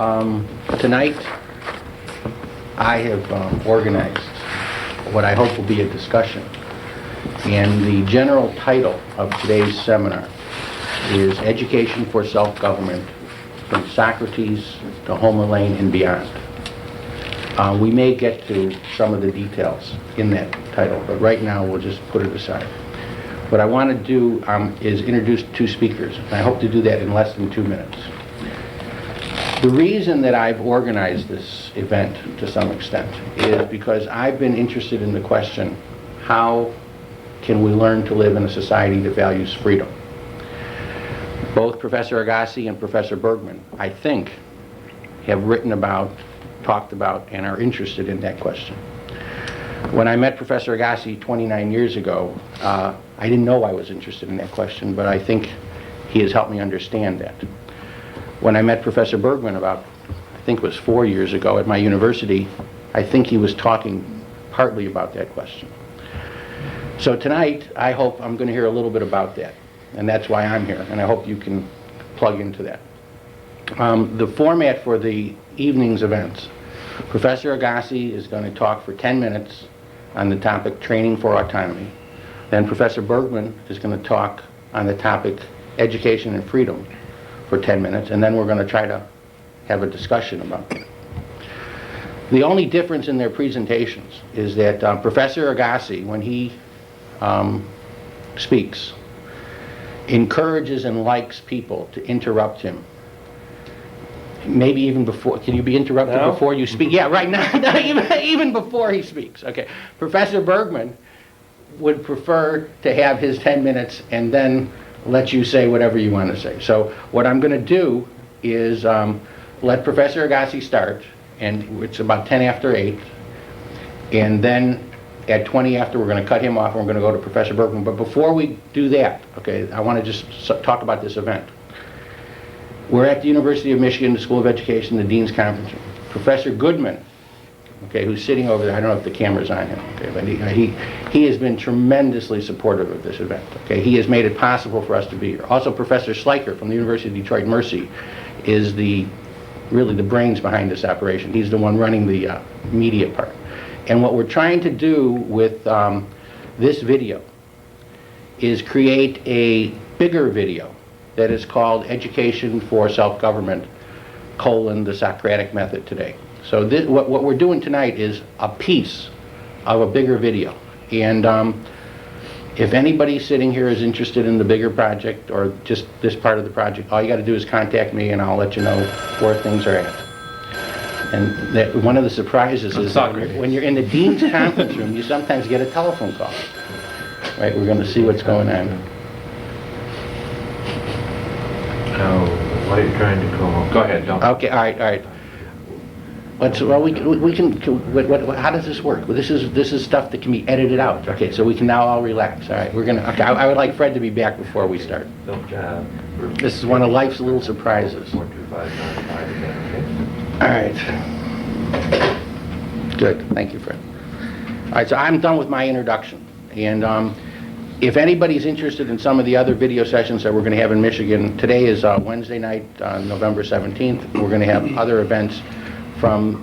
Tonight, I have organized what I hope will be a discussion. And the general title of today's seminar is Education for Self-Government from Socrates to Homer Lane and Beyond. We may get to some of the details in that title, but right now we'll just put it aside. What I want to do is introduce two speakers, and I hope to do that in less than 2 minutes. The reason that I've organized this event to some extent is because I've been interested in the question, how can we learn to live in a society that values freedom? Both Professor Aggasi and Professor Bergmann, I think, have written about, talked about, and are interested in that question. When I met Professor Aggasi 29 years ago, I didn't know I was interested in that question, but I think he has helped me understand that. When I met Professor Bergmann about, I think it was 4 years ago at my university, I think he was talking partly about that question. So tonight, I hope I'm going to hear a little bit about that, and that's why I'm here, and I hope you can plug into that. The format for the evening's events, Professor Aggasi is going to talk for 10 minutes on the topic Training for Autonomy. Then Professor Bergmann is going to talk on the topic Education and Freedom for 10 minutes, and then we're going to try to have a discussion about that. The only difference in their presentations is that Professor Aggasi, when he speaks, encourages and likes people to interrupt him. Maybe even before. Can you be interrupted before you speak? Yeah, right now, even before he speaks. Okay. Professor Bergmann would prefer to have his 10 minutes and then let you say whatever you want to say. So what I'm going to do is let Professor Aggasi start, and it's about 10 after 8, and then at 20 after we're going to cut him off and we're going to go to Professor Bergmann. But before we do that, okay, I want to just talk about this event. We're at the University of Michigan, the School of Education, the Dean's Conference Room. Professor Goodman, okay, who's sitting over there, I don't know if the camera's on him, okay, but he has been tremendously supportive of this event, okay. He has made it possible for us to be here. Also, Professor Schleicher from the University of Detroit Mercy is really the brains behind this operation. He's the one running the media part. And what we're trying to do with this video is create a bigger video that is called Education for Self-Government, the Socratic Method today. So what we're doing tonight is a piece of a bigger video. And if anybody sitting here is interested in the bigger project or just this part of the project, all you got to do is contact me and I'll let you know where things are at. And one of the surprises is when you're in the Dean's Conference Room, you sometimes get a telephone call. Right, we're going to see what's going on. What are you trying to call? Go ahead, don't. Okay, all right. We can. How does this work? Well, this is stuff that can be edited out. Okay, so we can now all relax. All right, we're gonna. Okay, I would like Fred to be back before we start. This is one of life's little surprises. 42595 again. Okay. All right. Good. Thank you, Fred. All right, so I'm done with my introduction, and if anybody's interested in some of the other video sessions that we're going to have in Michigan, today is Wednesday night, November 17th. We're going to have other events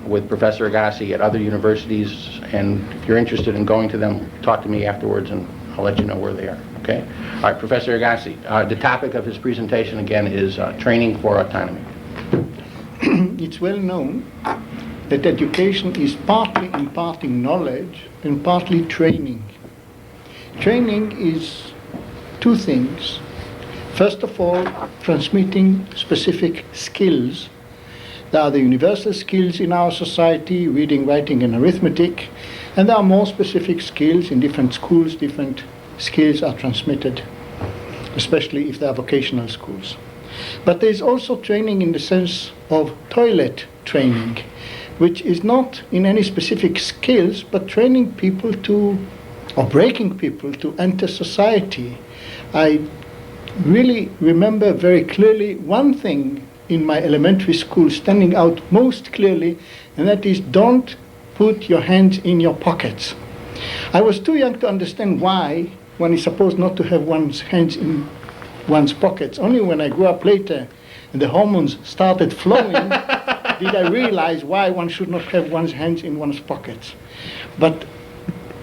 with Professor Aggasi at other universities, and if you're interested in going to them, talk to me afterwards and I'll let you know where they are, okay? All right, Professor Aggasi, the topic of his presentation again is Training for Autonomy. It's well known that education is partly imparting knowledge and partly training. Training is two things. First of all, transmitting specific skills. There are the universal skills in our society, reading, writing, and arithmetic, and there are more specific skills in different schools. Different skills are transmitted, especially if they are vocational schools. But there is also training in the sense of toilet training, which is not in any specific skills, but training people or breaking people to enter society. I really remember very clearly one thing in my elementary school standing out most clearly, and that is don't put your hands in your pockets. I was too young to understand why one is supposed not to have one's hands in one's pockets. Only when I grew up later and the hormones started flowing, did I realize why one should not have one's hands in one's pockets. But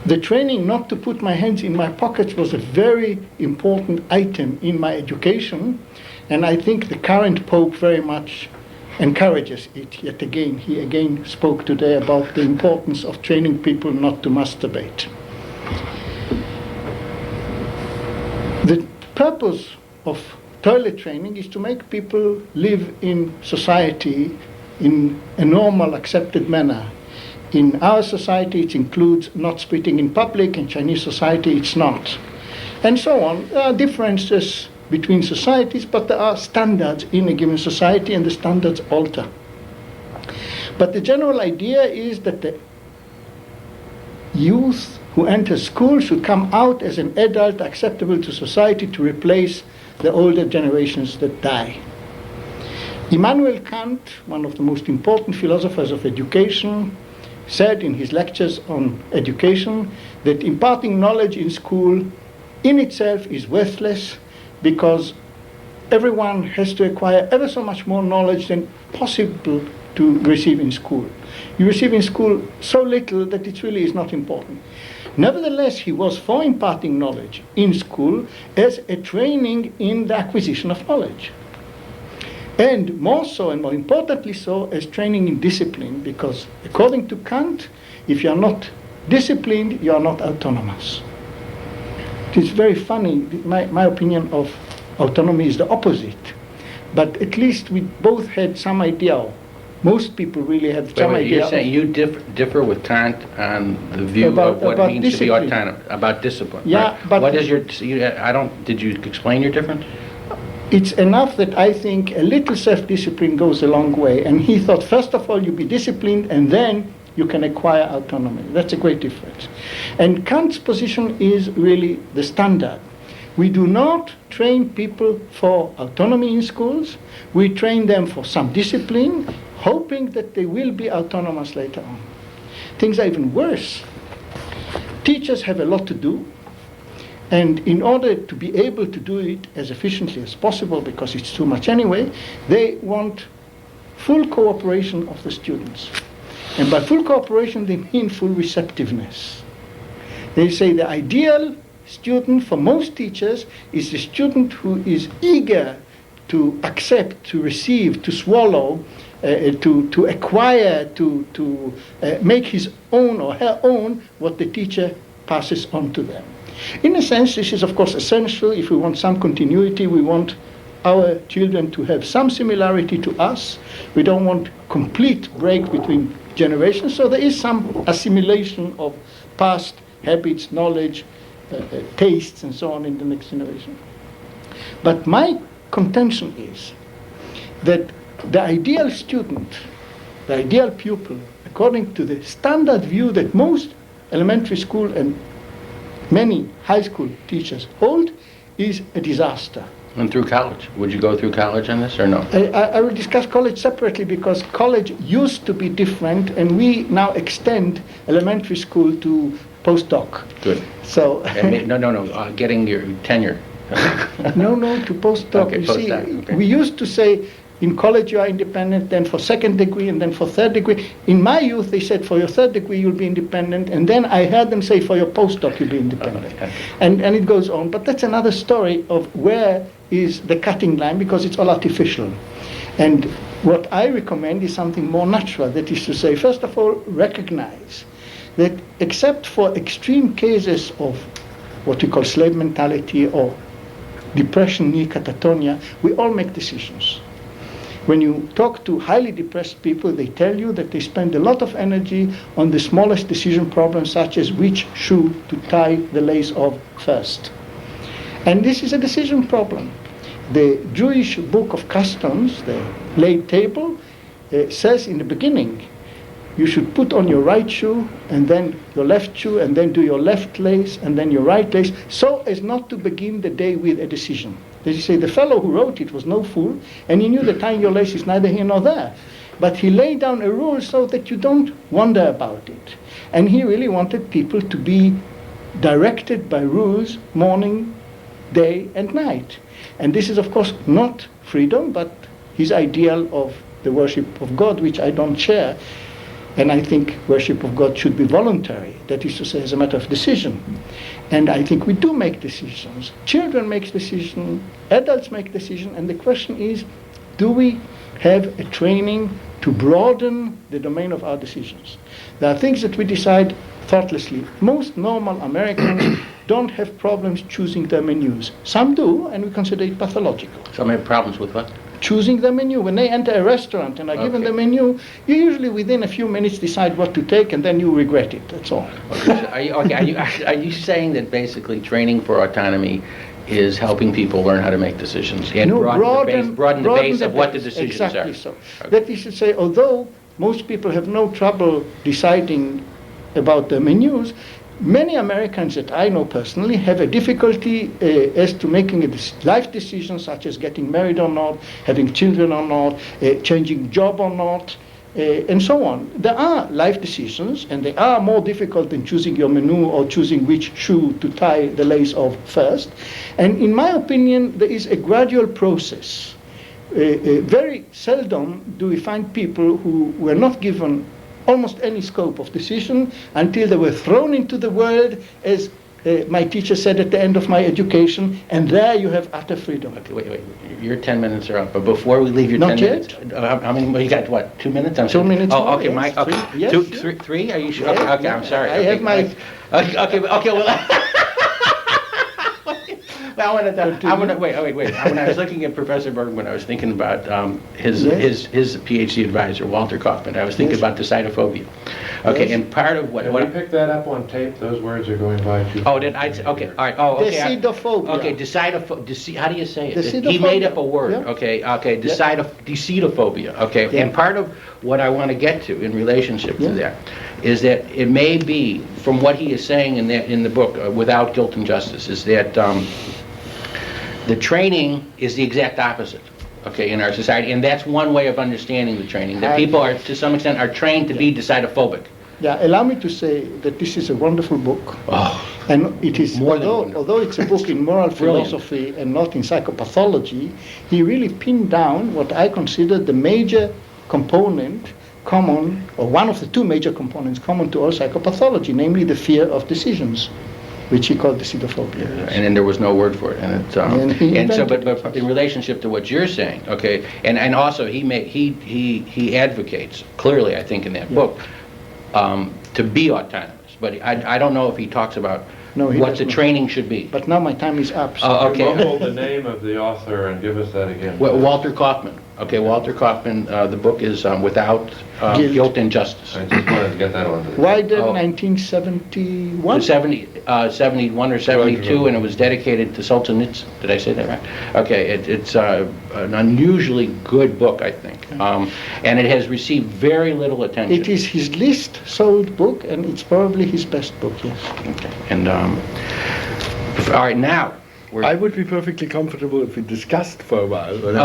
the training not to put my hands in my pockets was a very important item in my education, and I think the current Pope very much encourages it. Yet again, he again spoke today about the importance of training people not to masturbate. The purpose of toilet training is to make people live in society in a normal, accepted manner. In our society, it includes not spitting in public. In Chinese society, it's not. And so on. There are differences between societies, but there are standards in a given society, and the standards alter. But the general idea is that the youth who enter school should come out as an adult acceptable to society to replace the older generations that die. Immanuel Kant, one of the most important philosophers of education, said in his lectures on education that imparting knowledge in school in itself is worthless, because everyone has to acquire ever so much more knowledge than possible to receive in school. You receive in school so little that it really is not important. Nevertheless, he was for imparting knowledge in school as a training in the acquisition of knowledge. And more so, and more importantly so, as training in discipline, because according to Kant, if you are not disciplined, you are not autonomous. It is very funny. My opinion of autonomy is the opposite. But at least we both had some idea, or most people really had some idea. You're saying you differ with Kant on the view of what it means discipline. to be autonomous, about discipline. Yeah, right? but what is your? Did you explain your difference? it's enough that I think a little self-discipline goes a long way. And he thought, first of all, you be disciplined, and then you can acquire autonomy. That's a great difference. And Kant's position is really the standard. We do not train people for autonomy in schools. We train them for some discipline, hoping that they will be autonomous later on. Things are even worse. Teachers have a lot to do. And in order to be able to do it as efficiently as possible, because it's too much anyway, they want full cooperation of the students. And by full cooperation, they mean full receptiveness. They say the ideal student for most teachers is the student who is eager to accept, to receive, to swallow, to acquire, to make his own or her own what the teacher passes on to them. In a sense, this is of course essential. If we want some continuity, we want our children to have some similarity to us. We don't want complete break between generations, so there is some assimilation of past habits, knowledge, tastes, and so on in the next generation. But my contention is that the ideal student, the ideal pupil, according to the standard view that most elementary school and many high school teachers hold, is a disaster. And through college. Would you go through college on this or no? I will discuss college separately, because college used to be different, and we now extend elementary school to postdoc. Good. So No. Getting your tenure. no, to postdoc. Okay, You see, postdoc, okay. we used to say in college you are independent, then for second degree, and then for third degree. In my youth, they said for your third degree you'll be independent, and then I heard them say for your postdoc you'll be independent. Okay. And it goes on. But that's another story of where is the cutting line, because it's all artificial. And what I recommend is something more natural. That is to say, first of all, recognize that except for extreme cases of what we call slave mentality or depression, near catatonia, we all make decisions. When you talk to highly depressed people, they tell you that they spend a lot of energy on the smallest decision problems, such as which shoe to tie the lace of first. And this is a decision problem. The Jewish Book of Customs, the Laid Table, says in the beginning, you should put on your right shoe, and then your left shoe, and then do your left lace, and then your right lace, so as not to begin the day with a decision. They say the fellow who wrote it was no fool, and he knew that tying your lace is neither here nor there. But he laid down a rule so that you don't wonder about it. And he really wanted people to be directed by rules morning, day, and night. And this is, of course, not freedom, but his ideal of the worship of God, which I don't share. And I think worship of God should be voluntary. That is to say, as a matter of decision. And I think we do make decisions. Children make decisions, adults make decisions, and the question is, do we have a training to broaden the domain of our decisions? There are things that we decide thoughtlessly. Most normal Americans don't have problems choosing their menus. Some do, and we consider it pathological. Some have problems with what? Choosing the menu. When they enter a restaurant and are given the menu, you usually within a few minutes decide what to take, and then you regret it. That's all. Okay, so are you saying that basically training for autonomy is helping people learn how to make decisions and broaden the base of what the decisions are? Exactly so. Okay. That is to say, although most people have no trouble deciding about the menus, many Americans that I know personally have a difficulty as to making a life decision, such as getting married or not, having children or not, changing job or not, and so on. There are life decisions, and they are more difficult than choosing your menu or choosing which shoe to tie the lace of first. And in my opinion, there is a gradual process. Very seldom do we find people who were not given almost any scope of decision until they were thrown into the world, as my teacher said at the end of my education, and there you have utter freedom. Okay, wait. Your 10 minutes are up, but before we leave your Not 10 yet. minutes, how many? Well, you got what? 2 minutes? I'm 2 minutes. Oh, more, okay, yes. Mike. Okay, Three, yes, two, yes. three. Are you sure? Yes, Okay, I'm sorry. I have my. Okay. Well. Well, wait. When I was looking at Professor Bergmann, I was thinking about his PhD advisor, Walter Kaufman. I was thinking about decidophobia. Okay, and part of what... Can we pick that up on tape? Those words are going by too fast. Oh, did I? Okay, all right. Oh, okay. Decidophobia. Okay, how do you say it? Decidophobia. He made up a word. Yeah. Okay, decidophobia. Okay, Yeah. and part of what I want to get to in relationship to that is that it may be, from what he is saying in the book, Without Guilt and Justice, is that the training is the exact opposite. Okay, in our society, and that's one way of understanding the training. That people are, to some extent, are trained to be decidophobic. Yeah, allow me to say that this is a wonderful book. Oh, And it is, More than wonderful. although it's a book in moral Brilliant. philosophy and not in psychopathology, he really pinned down what I consider the major component common, or one of the two major components common to all psychopathology, namely the fear of decisions, which he called decidophobia. and then there was no word for it, and it, And he and so, invented but in relationship to what you're saying, okay, and also he advocates clearly, I think, in that book, to be autonomous. But I don't know if he talks about No, he what does the not. training should be. But now my time is up. So Oh, okay. Mumble the name of the author and give us that again. Walter Kaufman. Okay, Walter Kaufman. The book is Without Guilt and Justice. I just wanted to get that on. Why did Oh. 1971? 71 or 72, and it was dedicated to Solzhenitsyn. Did I say that right? Okay, it's an unusually good book, I think, and it has received very little attention. It is his least sold book, and it's probably his best book, yes. Okay, and all right, now I would be perfectly comfortable if we discussed for a while. But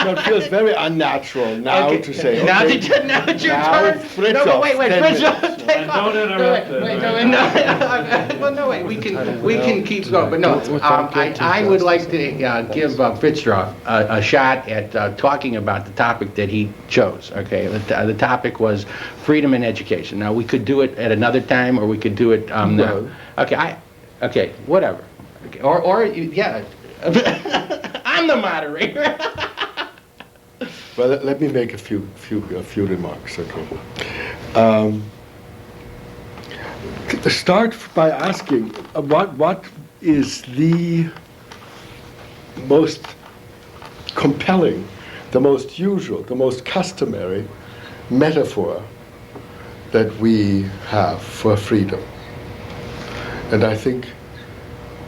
it feels very unnatural now to say. Now okay, that it's your now turn. Frithjob, No, but wait, 10 Frithjob, minutes. take And off. don't interrupt No, wait, it, no, right? well, no, wait, we can keep going, but no, I would like to give Frithjob a shot at talking about the topic that he chose, okay? The topic was freedom in education. Now, we could do it at another time, or we could do it now. No. Okay, whatever. Okay, or yeah, I'm the moderator. Well, let me make a few remarks. Okay. Start by asking what is the most compelling, the most usual, the most customary metaphor that we have for freedom. And I think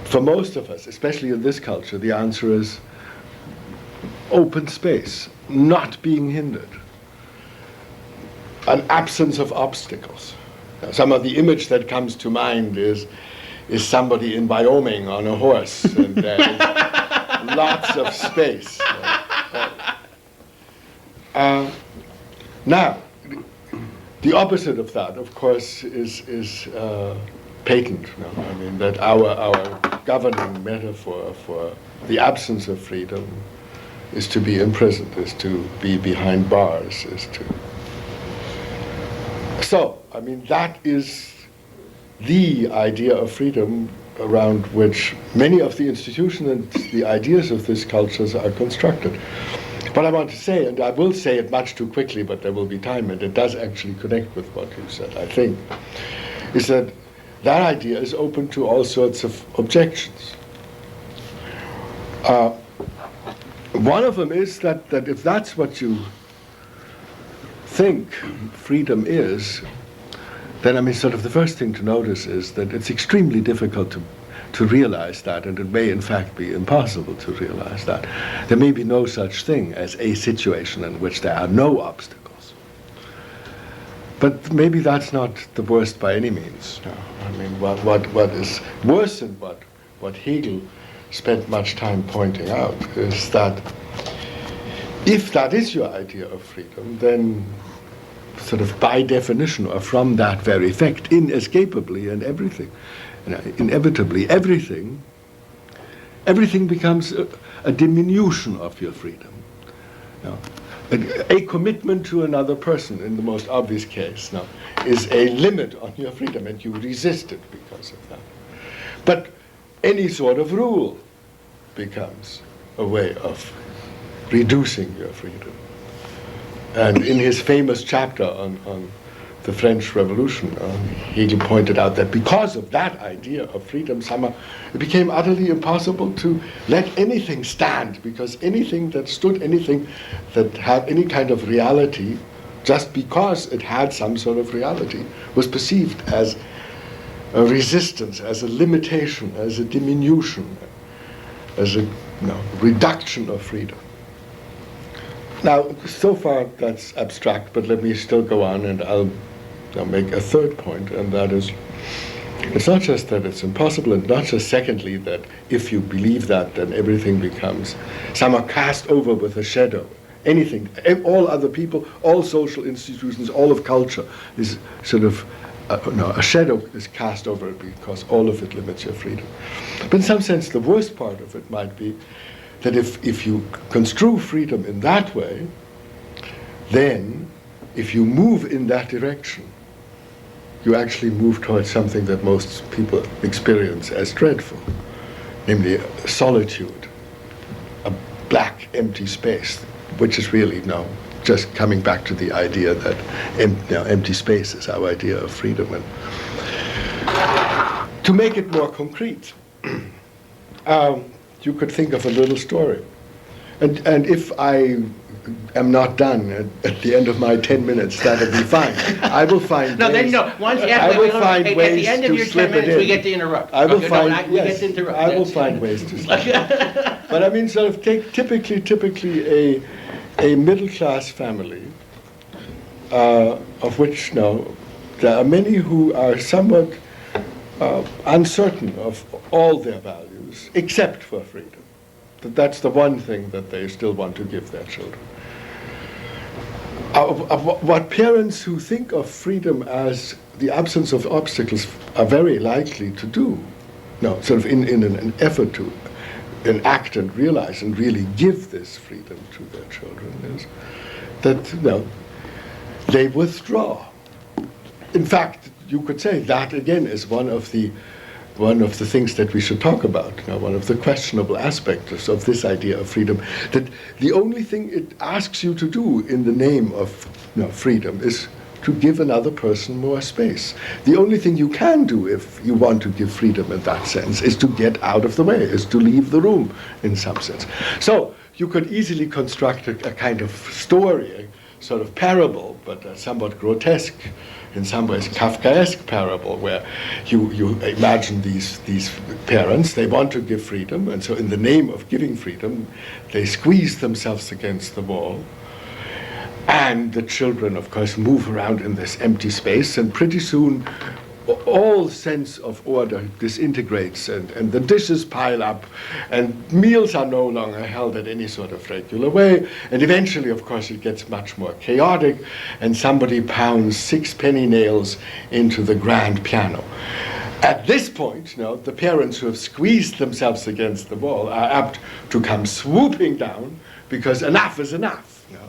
for most of us, especially in this culture, the answer is open space, not being hindered, an absence of obstacles. Some of the image that comes to mind is somebody in Wyoming on a horse, and there is lots of space. Now, the opposite of that, of course, is patent. No? I mean, that our governing metaphor for the absence of freedom is to be imprisoned, is to be behind bars, is to... So, I mean, that is the idea of freedom around which many of the institutions and the ideas of these cultures are constructed. What I want to say, and I will say it much too quickly, but there will be time, and it does actually connect with what you said, I think, is that that idea is open to all sorts of objections. One of them is that if that's what you think freedom is, then I mean, sort of the first thing to notice is that it's extremely difficult to realize that, and it may in fact be impossible to realize that. There may be no such thing as a situation in which there are no obstacles. But maybe that's not the worst by any means. No. I mean, what is worse than what Hegel spent much time pointing out is that if that is your idea of freedom, then sort of by definition, or from that very fact, inescapably and everything, inevitably everything becomes a diminution of your freedom. Now, a commitment to another person, in the most obvious case, now, is a limit on your freedom, and you resist it because of that. But any sort of rule becomes a way of reducing your freedom. And in his famous chapter on the French Revolution, Hegel pointed out that because of that idea of freedom, somehow it became utterly impossible to let anything stand, because anything that stood, anything that had any kind of reality, just because it had some sort of reality, was perceived as a resistance, as a limitation, as a diminution, as a reduction of freedom. Now, so far that's abstract, but let me still go on, and I'll make a third point, and that is, it's not just that it's impossible, and not just secondly that if you believe that, then everything becomes somehow cast over with a shadow. Anything, all other people, all social institutions, all of culture is sort of, a shadow is cast over it because all of it limits your freedom. But in some sense, the worst part of it might be that if you construe freedom in that way, then if you move in that direction, you actually move towards something that most people experience as dreadful, namely solitude, a black, empty space, which is really just coming back to the idea that empty space is our idea of freedom. And to make it more concrete, you could think of a little story. And if I am not done at the end of my 10 minutes, that'll be fine. I will find No, ways. then no. Once I will find at ways the end of to your slip 10 it minutes, in. we get to interrupt. I will Okay, find. we get to interrupt. I will find ways to slip it in. But I mean, sort of take typically a middle-class family, of which there are many who are somewhat uncertain of all their values, except for freedom. That's the one thing that they still want to give their children. What parents who think of freedom as the absence of obstacles are very likely to do, sort of in an effort to enact and realize and really give this freedom to their children, is that they withdraw. In fact, you could say that again is one of the things that we should talk about, one of the questionable aspects of this idea of freedom, that the only thing it asks you to do in the name of freedom is to give another person more space. The only thing you can do if you want to give freedom in that sense is to get out of the way, is to leave the room in some sense. So you could easily construct a kind of story, a sort of parable, but a somewhat grotesque, in some ways Kafkaesque parable, where you imagine these parents, they want to give freedom, and so in the name of giving freedom, they squeeze themselves against the wall. And the children, of course, move around in this empty space, and pretty soon all sense of order disintegrates, and the dishes pile up, and meals are no longer held at any sort of regular way, and eventually, of course, it gets much more chaotic, and somebody pounds 6 penny nails into the grand piano. At this point, the parents who have squeezed themselves against the wall are apt to come swooping down, because enough is enough. You know?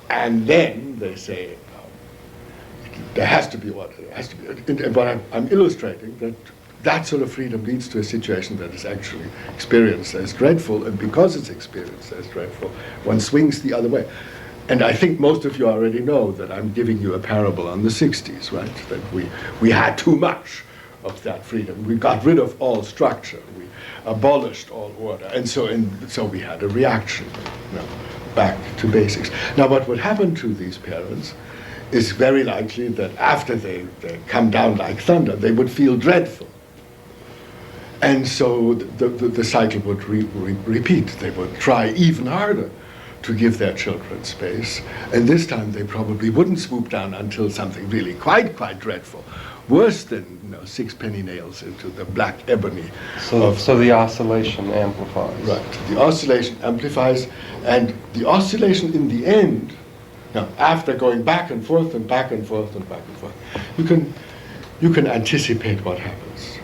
And then they say, there has to be what it has to be. And what I'm illustrating, that sort of freedom leads to a situation that is actually experienced as dreadful, and because it's experienced as dreadful, one swings the other way. And I think most of you already know that I'm giving you a parable on the 60s, right? That we had too much of that freedom. We got rid of all structure. We abolished all order. And so we had a reaction, you know, back to basics. Now, what would happen to these parents is very likely that after they come down like thunder, they would feel dreadful. And so the cycle would repeat. They would try even harder to give their children space. And this time they probably wouldn't swoop down until something really quite dreadful. Worse than, you know, 6 penny nails into the black ebony. So the oscillation amplifies. Right. The oscillation amplifies, and the oscillation in the end, now after going back and forth and back and forth and back and forth, you can anticipate what happens.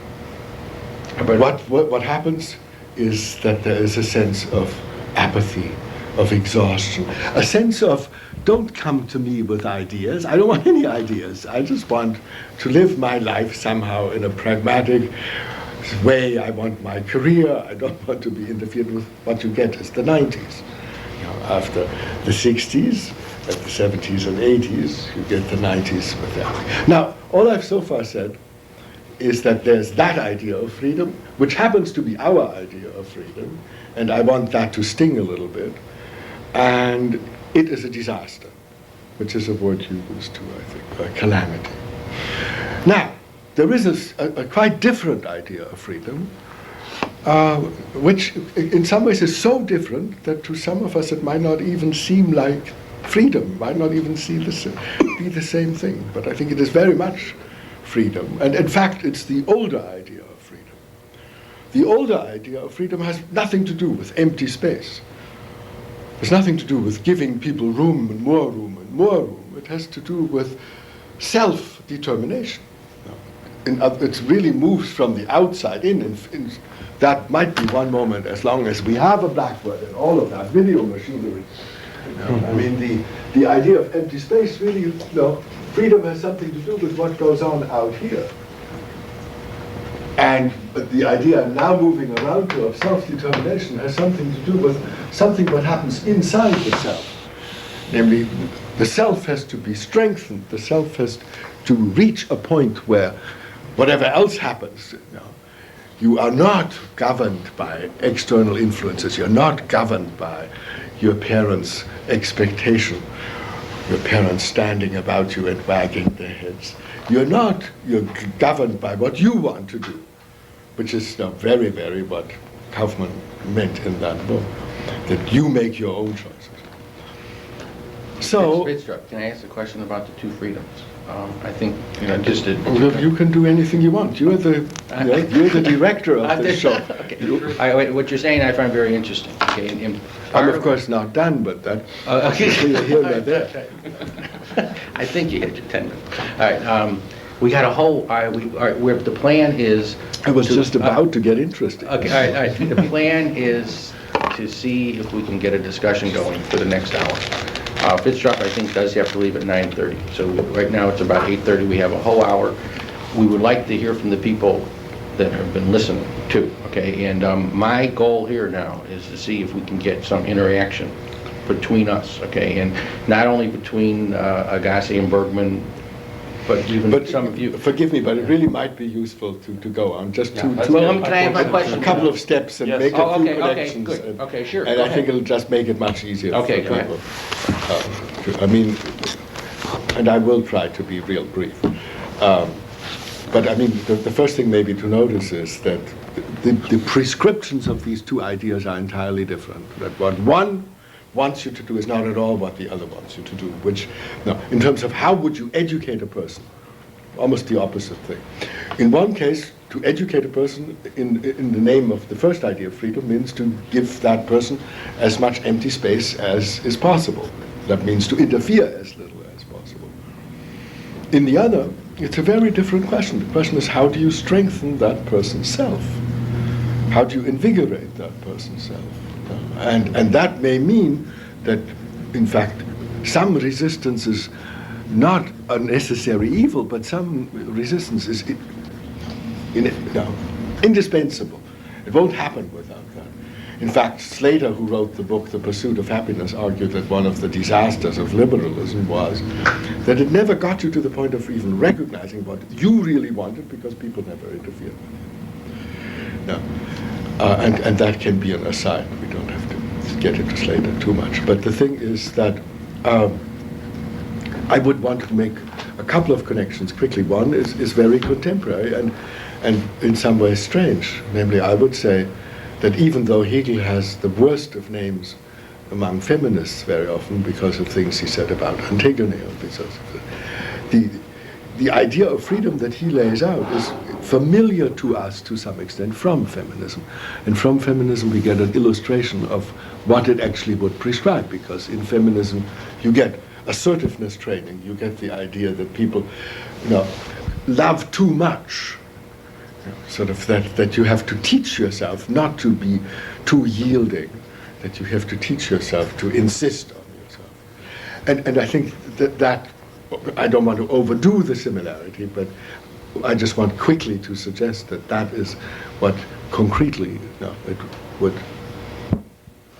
But what happens is that there is a sense of apathy, of exhaustion, a sense of, don't come to me with ideas. I don't want any ideas. I just want to live my life somehow in a pragmatic way. I want my career. I don't want to be interfered with. What you get is the 90s. You know, after the 60s, at the 70s and 80s, you get the 90s with that. Now, all I've so far said is that there's that idea of freedom, which happens to be our idea of freedom, and I want that to sting a little bit. And it is a disaster, which is a word you used to, I think, a calamity. Now, there is a quite different idea of freedom, which in some ways is so different that to some of us it might not even seem like freedom, might not even be the same thing. But I think it is very much freedom. And in fact, it's the older idea of freedom. The older idea of freedom has nothing to do with empty space. It's nothing to do with giving people room and more room and more room. It has to do with self-determination. It really moves from the outside in, and that might be one moment, as long as we have a blackboard and all of that video machinery. I mean, the idea of empty space really, you know, freedom has something to do with what goes on out here. But the idea now moving around to of self-determination has something to do with something that happens inside the self. Namely, the self has to be strengthened. The self has to reach a point where whatever else happens, you are not governed by external influences. You're not governed by your parents' expectation, your parents standing about you and wagging their heads. You're governed by what you want to do, which is very, very what Kaufman meant in that book, that you make your own choices. So, Frithjob, can I ask a question about the two freedoms? I think, just you can do anything you want. You're the director of this show. Okay. What you're saying I find very interesting. Okay, I'm of course not done, but that here or there. I think you hit your 10 minutes. All right. We got a whole. The plan is. I was just about to get interested. Okay. All right. The plan is to see if we can get a discussion going for the next hour. Frithjob, I think, does have to leave at 9:30. So right now it's about 8:30. We have a whole hour. We would like to hear from the people that have been listening too. Okay. And my goal here now is to see if we can get some interaction between us. Okay. And not only between Aggasi and Bergmann, but even some of you. Forgive me, but it really might be useful to go on just can I have my question? A couple of steps and make a few connections. Okay, good. Okay, sure. And I think it'll just make it much easier for go people. I mean, and I will try to be real brief. But I mean, the first thing maybe to notice is that the prescriptions of these two ideas are entirely different. That what one wants you to do is not at all what the other wants you to do, which, in terms of how would you educate a person, almost the opposite thing. In one case, to educate a person in the name of the first idea of freedom means to give that person as much empty space as is possible. That means to interfere as little as possible. In the other, it's a very different question. The question is, how do you strengthen that person's self? How do you invigorate that person's self? And that may mean that, in fact, some resistance is not a necessary evil, but some resistance is indispensable. It won't happen without that. In fact, Slater, who wrote the book The Pursuit of Happiness, argued that one of the disasters of liberalism was that it never got you to the point of even recognizing what you really wanted because people never interfered with you. Now, and that can be an aside. We don't have to get into Slater too much. But the thing is that I would want to make a couple of connections quickly. One is very contemporary and in some ways strange. Namely, I would say that even though Hegel has the worst of names among feminists very often because of things he said about Antigone, or because of the idea of freedom that he lays out is familiar to us to some extent from feminism. And from feminism we get an illustration of what it actually would prescribe, because in feminism you get assertiveness training, you get the idea that people love too much. Sort of that you have to teach yourself not to be too yielding, that you have to teach yourself to insist on yourself. And I think that I don't want to overdo the similarity, but I just want quickly to suggest that is what concretely it would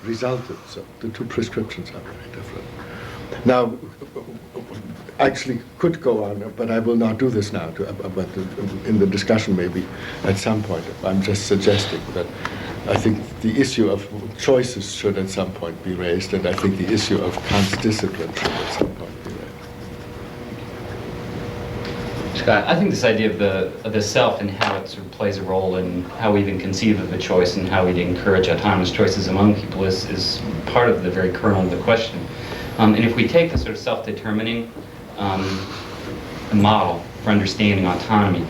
result in. So the two prescriptions are very different. Now, actually could go on, but I will not do this now. But in the discussion, maybe at some point, I'm just suggesting that I think the issue of choices should at some point be raised, and I think the issue of Kant's discipline should at some point be raised. Scott, I think this idea of the self and how it sort of plays a role in how we even conceive of a choice and how we encourage autonomous choices among people is part of the very kernel of the question. And if we take the sort of self-determining model for understanding autonomy,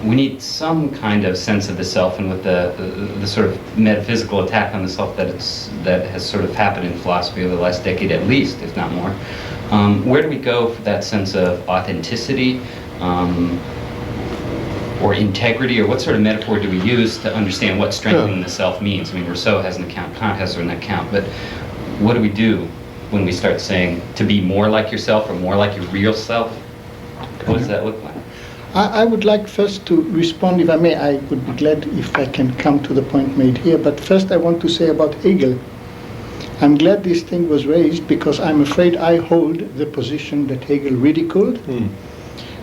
we need some kind of sense of the self, and with the sort of metaphysical attack on the self that has sort of happened in philosophy over the last decade at least, if not more. Where do we go for that sense of authenticity or integrity, or what sort of metaphor do we use to understand what strengthening the self means? I mean, Rousseau has an account, Kant has an account, but what do we do when we start saying to be more like yourself or more like your real self? What does that look like? I would like first to respond, if I may. I would be glad if I can come to the point made here, but first I want to say about Hegel. I'm glad this thing was raised because I'm afraid I hold the position that Hegel ridiculed.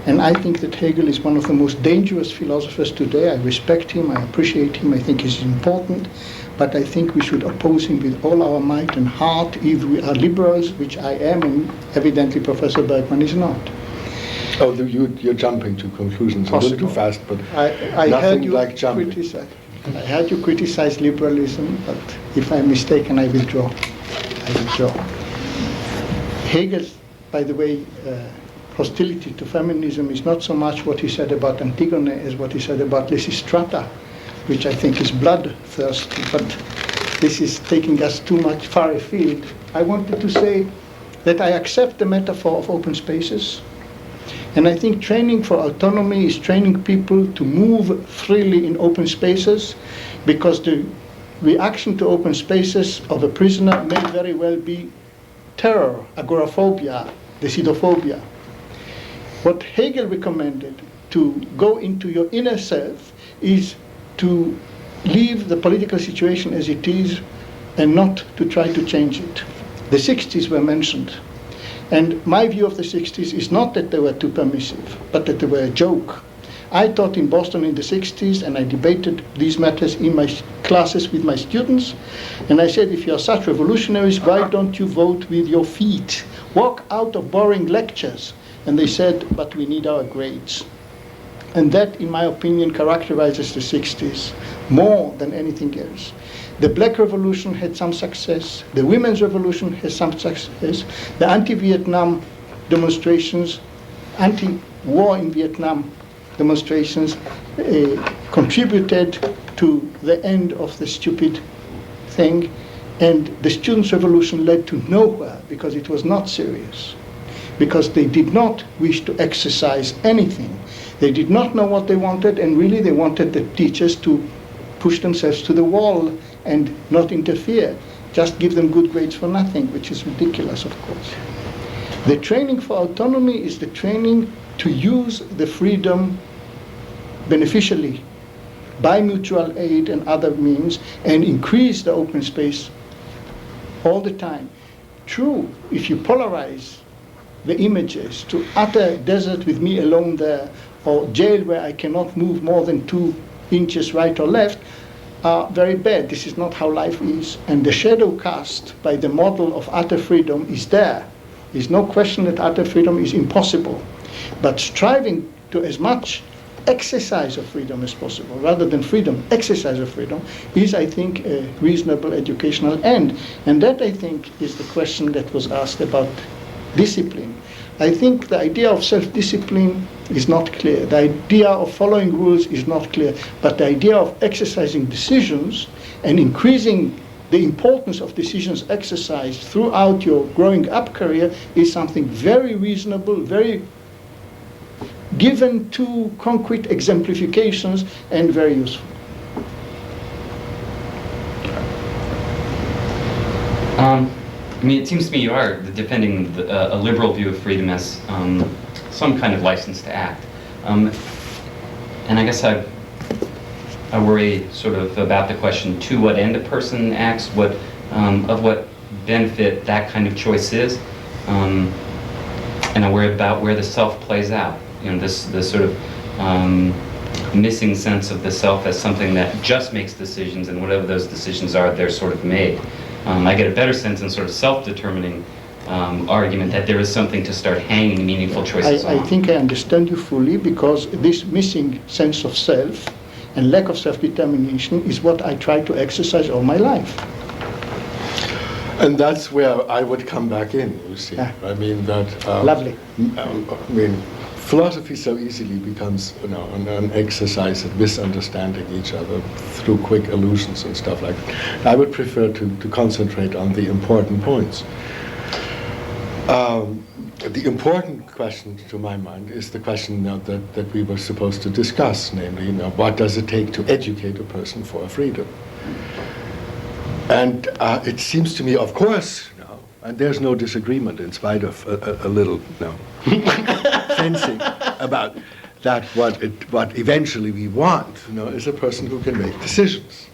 And I think that Hegel is one of the most dangerous philosophers today. I respect him, I appreciate him, I think he's important, but I think we should oppose him with all our might and heart if we are liberals, which I am, and evidently Professor Bergmann is not. Oh, you're jumping to conclusions a little too fast, but I nothing heard you like jumping. I heard you criticize liberalism, but if I'm mistaken, I withdraw. Hegel's, by the way, hostility to feminism is not so much what he said about Antigone as what he said about Lysistrata, which I think is bloodthirsty, but this is taking us too much far afield. I wanted to say that I accept the metaphor of open spaces, and I think training for autonomy is training people to move freely in open spaces, because the reaction to open spaces of a prisoner may very well be terror, agoraphobia, decidophobia. What Hegel recommended, to go into your inner self, is to leave the political situation as it is and not to try to change it. The 60s were mentioned. And my view of the 60s is not that they were too permissive, but that they were a joke. I taught in Boston in the 60s, and I debated these matters in my classes with my students. And I said, if you are such revolutionaries, why don't you vote with your feet? Walk out of boring lectures. And they said, but we need our grades. And that, in my opinion, characterizes the 60s more than anything else. The Black Revolution had some success. The Women's Revolution has some success. The anti-Vietnam demonstrations, anti-war in Vietnam demonstrations contributed to the end of the stupid thing. And the Students' Revolution led to nowhere because it was not serious. Because they did not wish to exercise anything. They did not know what they wanted, and really they wanted the teachers to push themselves to the wall and not interfere. Just give them good grades for nothing, which is ridiculous, of course. The training for autonomy is the training to use the freedom beneficially by mutual aid and other means and increase the open space all the time. True, if you polarize the images to utter desert with me alone there, or jail where I cannot move more than 2 inches right or left, are very bad. This is not how life is. And the shadow cast by the model of utter freedom is there. There's no question that utter freedom is impossible. But striving to as much exercise of freedom as possible, rather than freedom, exercise of freedom, is, I think, a reasonable educational end. And that, I think, is the question that was asked about discipline. I think the idea of self-discipline is not clear. The idea of following rules is not clear. But the idea of exercising decisions and increasing the importance of decisions exercised throughout your growing up career is something very reasonable, very given to concrete exemplifications, and very useful. I mean, it seems to me you are defending a liberal view of freedom as some kind of license to act. And I guess I worry sort of about the question, to what end a person acts, of what benefit that kind of choice is. And I worry about where the self plays out. You know, this sort of missing sense of the self as something that just makes decisions, and whatever those decisions are, they're sort of made. I get a better sense in sort of self-determining argument that there is something to start hanging meaningful choices on. I think I understand you fully, because this missing sense of self and lack of self-determination is what I try to exercise all my life. And that's where I would come back in, you see. Yeah. I mean, that... Lovely. I mean, philosophy so easily becomes, you know, an exercise at misunderstanding each other through quick allusions and stuff like that. I would prefer to concentrate on the important points. The important question, to my mind, is the question now that we were supposed to discuss, namely, you know, what does it take to educate a person for freedom? And it seems to me, of course, you know, and there's no disagreement in spite of a little, you know, fencing about that what eventually we want, you know, is a person who can make decisions.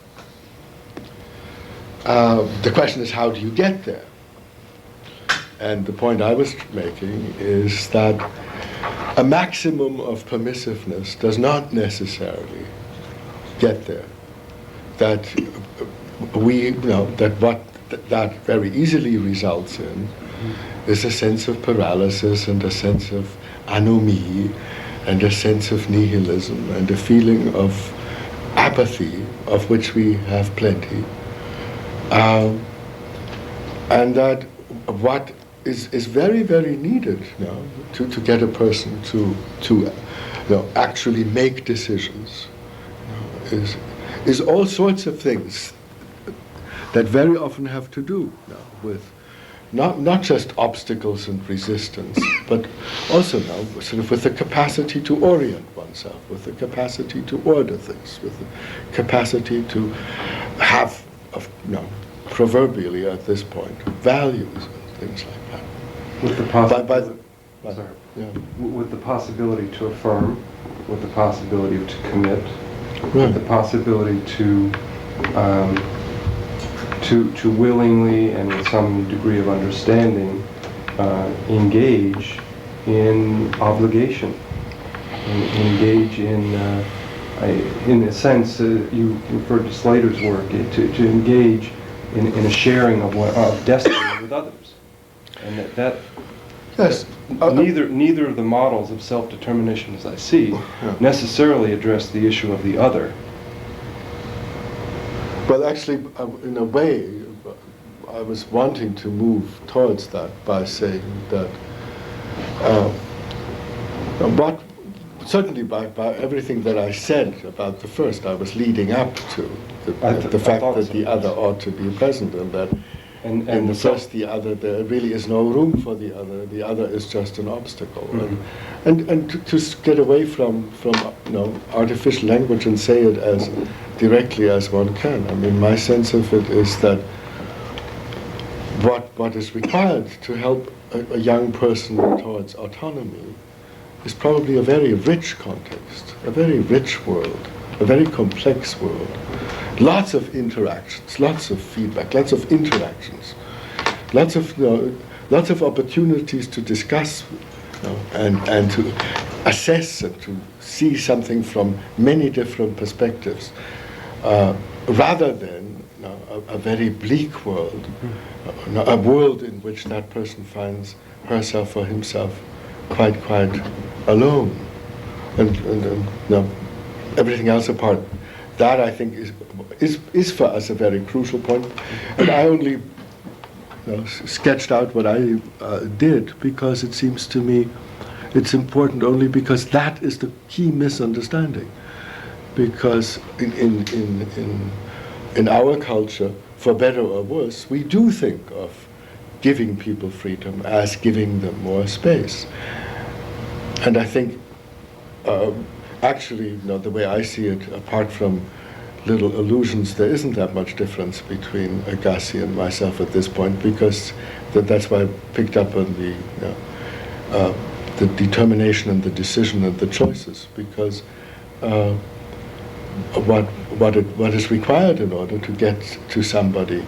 The question is, how do you get there? And the point I was making is that a maximum of permissiveness does not necessarily get there. That we, you know, that what that very easily results in is a sense of paralysis and a sense of anomie and a sense of nihilism and a feeling of apathy, of which we have plenty. And that what is very, very needed, you know, to get a person to you know, actually make decisions, you know, is all sorts of things that very often have to do, you know, with not just obstacles and resistance, but also now sort of with the capacity to orient oneself, with the capacity to order things, with the capacity to have, you know, proverbially at this point, values and things like that. With the possibility, Yeah. with the possibility to affirm, with the possibility to commit, Right. with the possibility to willingly and with some degree of understanding engage in obligation, engage in a sense, you referred to Slater's work, to engage in a sharing of destiny with others, and that Yes. neither of the models of self-determination, as I see, necessarily address the issue of the other. Well, actually, in a way, I was wanting to move towards that by saying that certainly by everything that I said about the first, I was leading up to the fact that the other ought to be present, and that in the first, the other, there really is no room for the other. The other is just an obstacle. Mm-hmm. And to get away from you know, artificial language and say it as directly as one can. I mean, my sense of it is that what is required to help a young person towards autonomy is probably a very rich context, a very rich world, a very complex world. Lots of interactions, lots of feedback, lots of interactions, lots of opportunities to discuss, and to assess and to see something from many different perspectives, rather than a very bleak world, a world in which that person finds herself or himself quite alone, and everything else apart. That, I think, is for us a very crucial point, and I only sketched out what I did because it seems to me it's important only because that is the key misunderstanding. Because in our culture, for better or worse, we do think of giving people freedom as giving them more space. And I think, actually, the way I see it, apart from little allusions, there isn't that much difference between Aggasi and myself at this point, because that's why I picked up on the determination and the decision and the choices, because what is required in order to get to somebody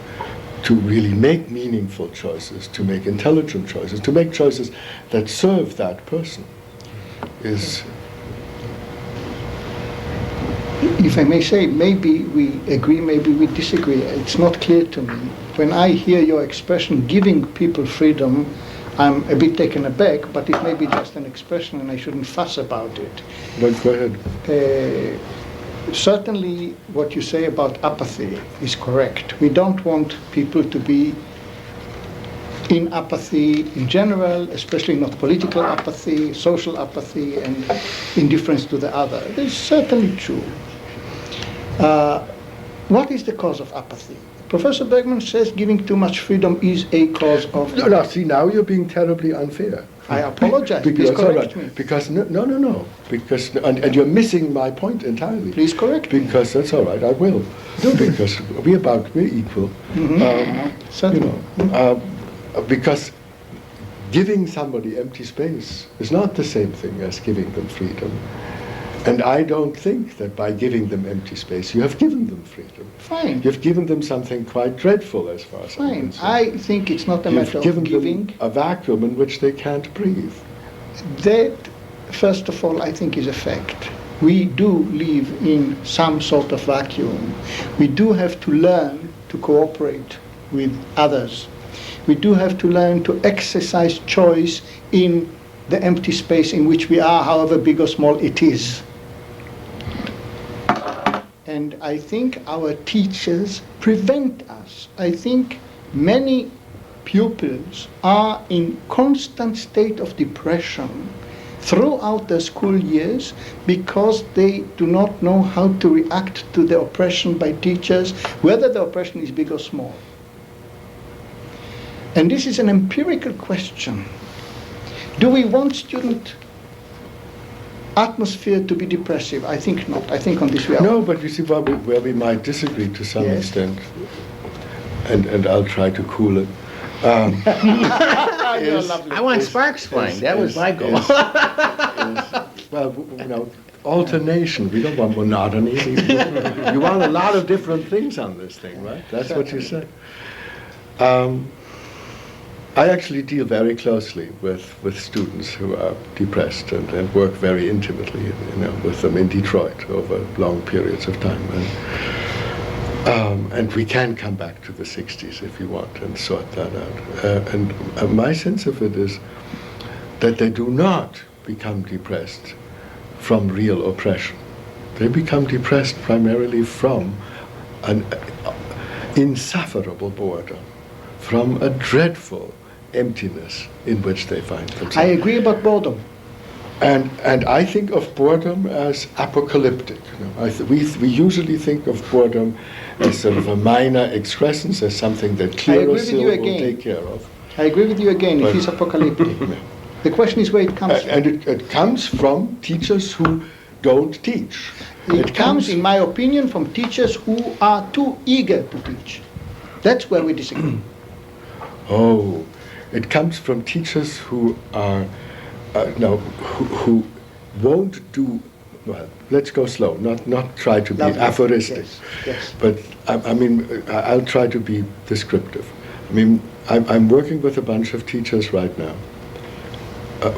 to really make meaningful choices, to make intelligent choices, to make choices that serve that person is... If I may say, maybe we agree, maybe we disagree. It's not clear to me. When I hear your expression, giving people freedom, I'm a bit taken aback, but it may be just an expression and I shouldn't fuss about it. But go ahead. Certainly what you say about apathy is correct. We don't want people to be in apathy in general, especially not political apathy, social apathy, and indifference to the other. That is certainly true. What is the cause of apathy? Professor Bergmann says giving too much freedom is a cause of... No, see, now you're being terribly unfair. I apologize. Please correct me. Because, no. Because, and you're missing my point entirely. Please correct me. Because that's all right, I will. Because we're equal. Certainly. Because giving somebody empty space is not the same thing as giving them freedom. And I don't think that by giving them empty space, you have given them freedom. Fine. You've given them something quite dreadful, as far as I'm Fine. concerned. I think it's not a matter of You've given giving. them a vacuum in which they can't breathe. That, first of all, I think is a fact. We do live in some sort of vacuum. We do have to learn to cooperate with others. We do have to learn to exercise choice in the empty space in which we are, however big or small it is. And I think our teachers prevent us. I think many pupils are in constant state of depression throughout their school years because they do not know how to react to the oppression by teachers, whether the oppression is big or small. And this is an empirical question. Do we want student atmosphere to be depressive? I think not. I think on this we are... No, but you see where we might disagree to some Yes. extent, and I'll try to cool it. You're lovely. I want sparks flying. That was my goal. Well, alternation. We don't want monotony. You want a lot of different things on this thing, right? That's what you said. I actually deal very closely with students who are depressed and work very intimately, with them in Detroit over long periods of time. And we can come back to the 60s if you want and sort that out. And my sense of it is that they do not become depressed from real oppression. They become depressed primarily from an insufferable boredom, from a dreadful emptiness in which they find themselves. I agree about boredom. And I think of boredom as apocalyptic. We usually think of boredom as sort of a minor excrescence, as something that Clearasil will take care of. I agree with you again. It is apocalyptic. The question is where it comes from. And it comes from teachers who don't teach. It comes, in my opinion, from teachers who are too eager to teach. That's where we disagree. Oh, it comes from teachers who are, no, who won't do, well, let's go slow, not try to be Lovely. aphoristic. Yes. But I mean, I'll try to be descriptive. I mean, I'm working with a bunch of teachers right now.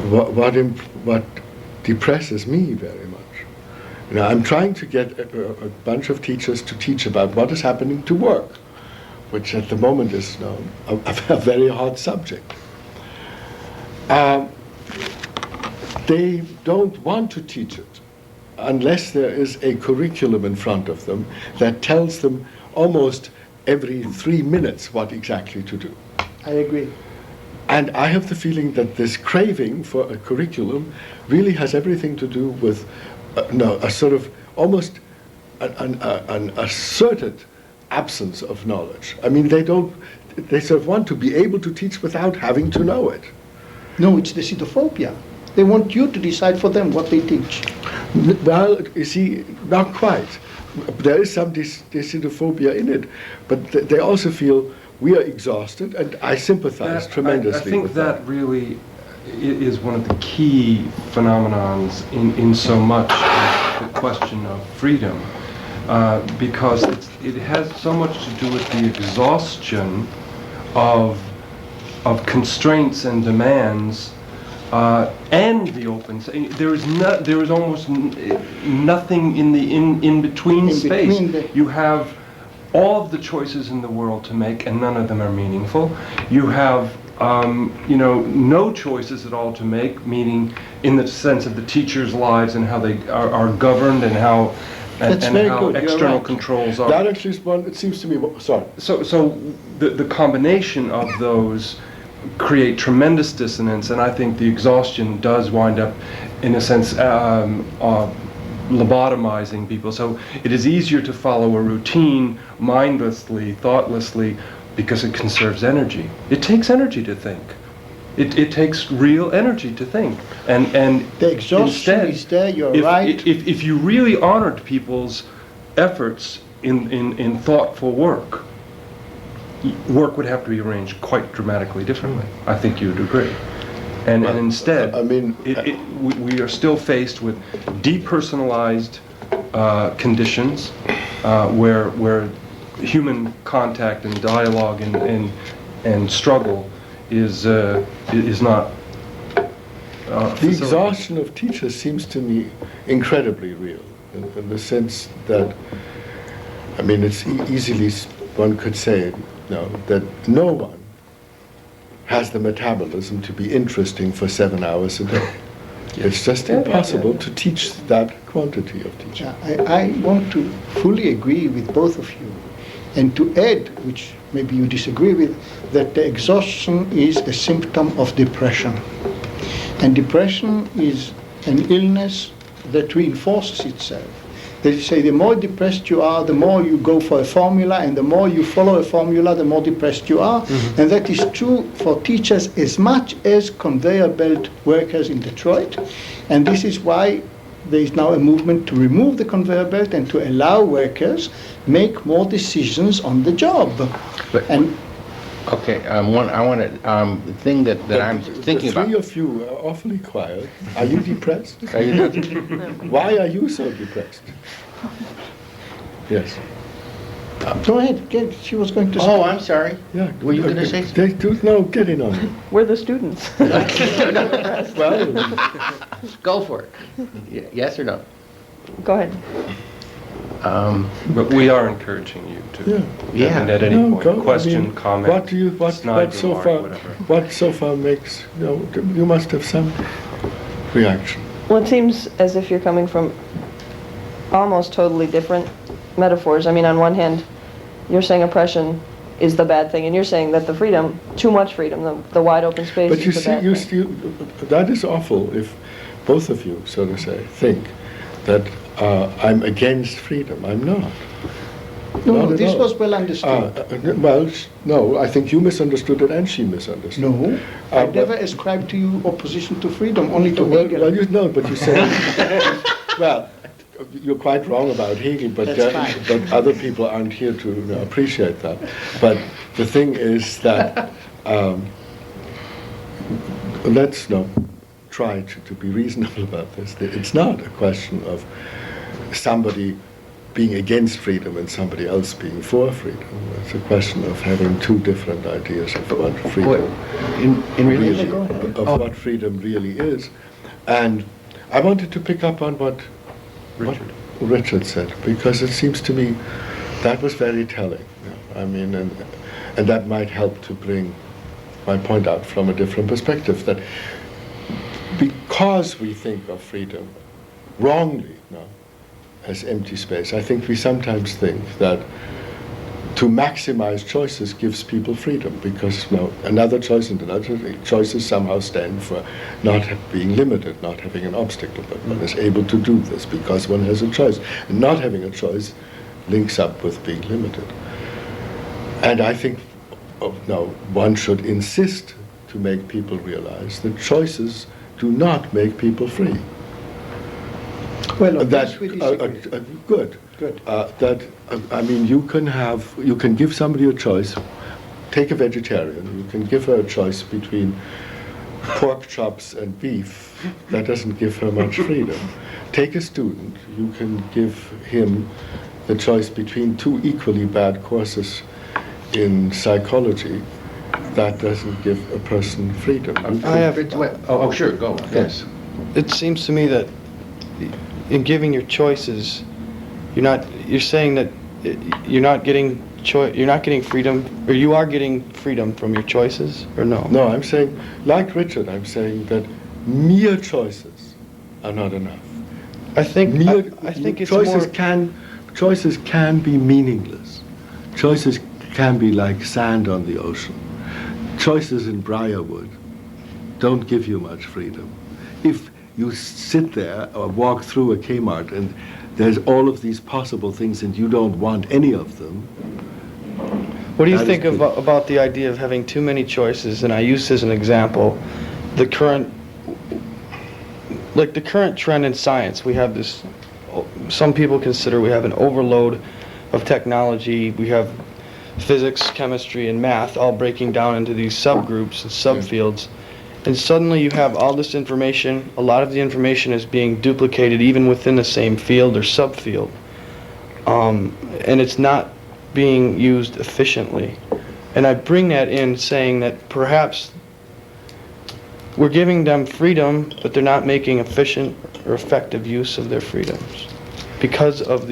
What depresses me very much. Now, I'm trying to get a bunch of teachers to teach about what is happening to work, which at the moment is a very hot subject. They don't want to teach it unless there is a curriculum in front of them that tells them almost every 3 minutes what exactly to do. I agree. And I have the feeling that this craving for a curriculum really has everything to do with a sort of almost an asserted absence of knowledge. I mean, they sort of want to be able to teach without having to know it. No, it's decidophobia. They want you to decide for them what they teach. Well, you see, not quite. There is some decidophobia in it, but they also feel we are exhausted, and I sympathize tremendously I think with that really is one of the key phenomenons in so much of the question of freedom, because it has so much to do with the exhaustion of constraints and demands, and the open. There is almost nothing in the in between space. You have all of the choices in the world to make, and none of them are meaningful. You have no choices at all to make, meaning in the sense of the teachers' lives and how they are governed and how That's very how good. You're external right. controls are. That actually is one, it seems to me, sorry. So the combination of those create tremendous dissonance, and I think the exhaustion does wind up, in a sense, lobotomizing people. So it is easier to follow a routine mindlessly, thoughtlessly, because it conserves energy. It takes energy to think. It takes real energy to think. And The exhaustion instead, is there, you're if, right. If you really honored people's efforts in thoughtful work, work would have to be arranged quite dramatically differently. I think you'd agree. And instead, I mean, we are still faced with depersonalized conditions where human contact and dialogue and struggle is not. the exhaustion of teachers seems to me incredibly real, in the sense that, I mean, it's easily, one could say, that no one has the metabolism to be interesting for 7 hours a day. It's just impossible to teach that quantity of teaching. I want to fully agree with both of you. And to add, which maybe you disagree with, that the exhaustion is a symptom of depression. And depression is an illness that reinforces itself. They say the more depressed you are, the more you go for a formula, and the more you follow a formula, the more depressed you are. Mm-hmm. And that is true for teachers as much as conveyor belt workers in Detroit. And this is why there is now a movement to remove the conveyor belt and to allow workers make more decisions on the job. Okay, I want to, the thing that I'm thinking the about. three of you are awfully quiet. Are you depressed? Are you- Why are you so depressed? Yes. Go ahead, she was going to say. Oh, I'm sorry. Yeah. Were you going to say something? No, get in on it. We're the students. Well, Go for it. Yes or no? Go ahead. But we are encouraging you to, Yeah. and at any no, point, go. question, I mean, comment, what snide so remark, far, whatever. what so far makes, you must have some reaction. Well, it seems as if you're coming from almost totally different metaphors. I mean, on one hand, you're saying oppression is the bad thing, and you're saying that the freedom, too much freedom, the wide open space But you is the see, bad you thing. still, that is awful if both of you, so to say, think that I'm against freedom. I'm not. No, Not at this all. was well understood. No, I think you misunderstood it and she misunderstood. No, I but- never ascribed to you opposition to freedom, only to Well, Hegel. well, you know, but you said, well, you're quite wrong about Hegel, but, That's fine. but other people aren't here to appreciate that. But the thing is that let's try to be reasonable about this. It's not a question of somebody being against freedom and somebody else being for freedom. It's a question of having two different ideas of what freedom In really, relation, go ahead. of what freedom really is. And I wanted to pick up on what Richard said, because it seems to me that was very telling. I mean, and that might help to bring my point out from a different perspective, that because we think of freedom wrongly as empty space, I think we sometimes think that to maximize choices gives people freedom, because another choice and another choices somehow stand for not being limited, not having an obstacle, but one is able to do this because one has a choice. And not having a choice links up with being limited. And I think one should insist to make people realize that choices do not make people free. Well, on That this we disagree. good. Good. I mean, you can give somebody a choice. Take a vegetarian. You can give her a choice between pork chops and beef. That doesn't give her much freedom. Take a student. You can give him the choice between two equally bad courses in psychology. That doesn't give a person freedom. I have. Oh, sure, go. Yes. It seems to me that in giving your choices, you're saying that you're not getting freedom, or you are getting freedom from your choices, or no? No, I'm saying, like Richard, I'm saying that mere choices are not enough. I think it's choices more. choices can be meaningless. Choices can be like sand on the ocean. Choices in Briarwood don't give you much freedom. If you sit there or walk through a Kmart and there's all of these possible things and you don't want any of them. What do you that think is good. about the idea of having too many choices? And I use as an example the current trend in science. We have this, some people consider we have an overload of technology. We have physics, chemistry, and math all breaking down into these subgroups and subfields. And suddenly you have all this information. A lot of the information is being duplicated even within the same field or subfield. And it's not being used efficiently. And I bring that in saying that perhaps we're giving them freedom, but they're not making efficient or effective use of their freedoms. Because of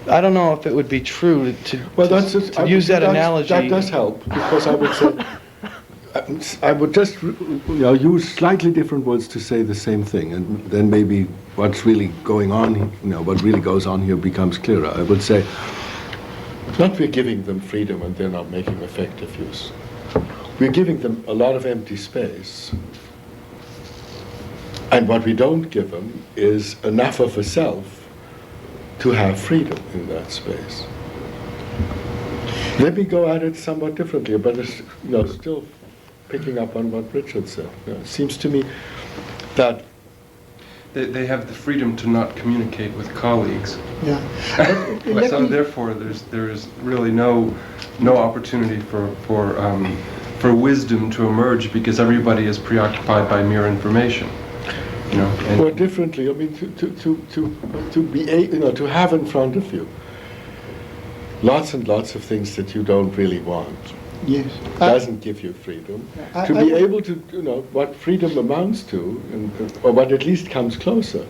I don't know if it would be true to use that analogy. That does help, because I would say, I would just use slightly different words to say the same thing, and then maybe what's really going on, what really goes on here becomes clearer. I would say, not we're giving them freedom and they're not making effective use. We're giving them a lot of empty space, and what we don't give them is enough of a self to have freedom in that space. Let me go at it somewhat differently, but it's, still picking up on what Richard said. It seems to me that They have the freedom to not communicate with colleagues. Yeah. So therefore, there is really no opportunity for wisdom to emerge, because everybody is preoccupied by mere information. or differently. I mean, to be to have in front of you lots and lots of things that you don't really want. Yes. Doesn't give you freedom. To be able to, what freedom amounts to, or what at least comes closer,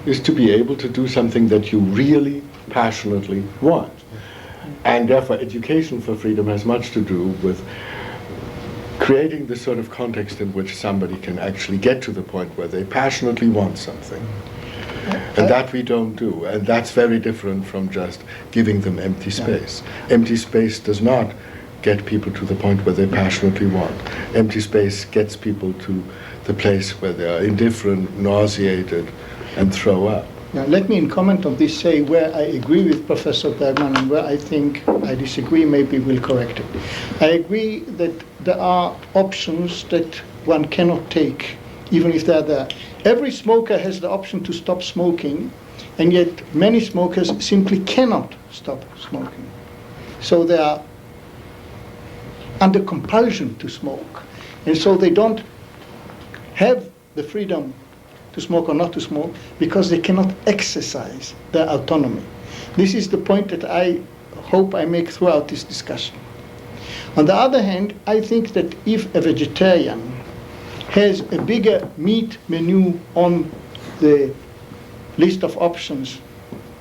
is to be able to do something that you really passionately want. And therefore, education for freedom has much to do with creating the sort of context in which somebody can actually get to the point where they passionately want something. And that we don't do. And that's very different from just giving them empty space. Empty space does not get people to the point where they passionately want. Empty space gets people to the place where they are indifferent, nauseated, and throw up. Now, let me comment on this, say where I agree with Professor Bergmann and where I think I disagree, maybe we'll correct it. I agree that there are options that one cannot take even if they're there. Every smoker has the option to stop smoking, and yet many smokers simply cannot stop smoking. So they are under compulsion to smoke, and so they don't have the freedom to smoke or not to smoke because they cannot exercise their autonomy. This is the point that I hope I make throughout this discussion. On the other hand, I think that if a vegetarian has a bigger meat menu on the list of options